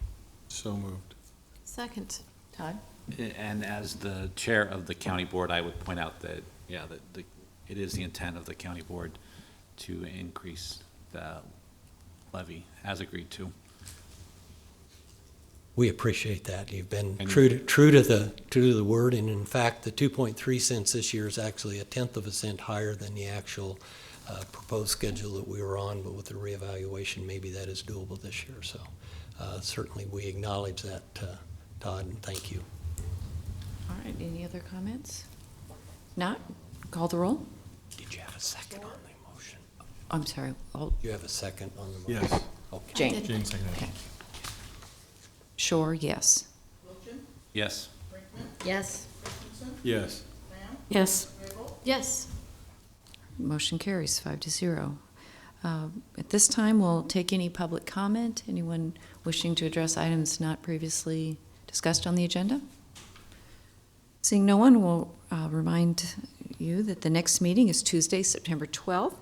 So moved. Second. Todd? And as the chair of the county board, I would point out that, it is the intent of the county board to increase the levy as agreed to. We appreciate that. You've been true to the word, and in fact, the 2.3 cents this year is actually 1/10 of a cent higher than the actual proposed schedule that we were on, but with the reevaluation, maybe that is doable this year. So certainly we acknowledge that, Todd, and thank you. All right, any other comments? Not? Call the roll? Did you have a second on the motion? I'm sorry, You have a second on the motion? Yes. Okay. Jane. Jane seconded. Okay. Shore, yes. Wilchin, Yes. Brinkman, Yes. Christensen, Yes. Lamb, Yes. Raybold, Yes. Motion carries 5-0. At this time, we'll take any public comment. Anyone wishing to address items not previously discussed on the agenda? Seeing no one, we'll remind you that the next meeting is Tuesday, September 12th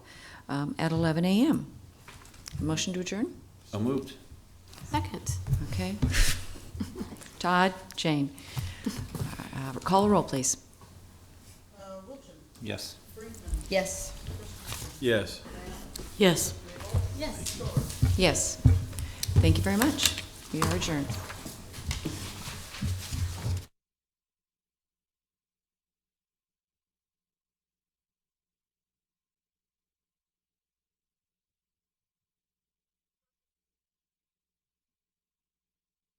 at 11 a.m. Motion to adjourn? So moved. Second. Okay. Todd, Jane. Call the roll, please. Wilchin, Yes. Brinkman, Yes. Yes. Yes. Yes. Yes. Thank you very much. We are adjourned.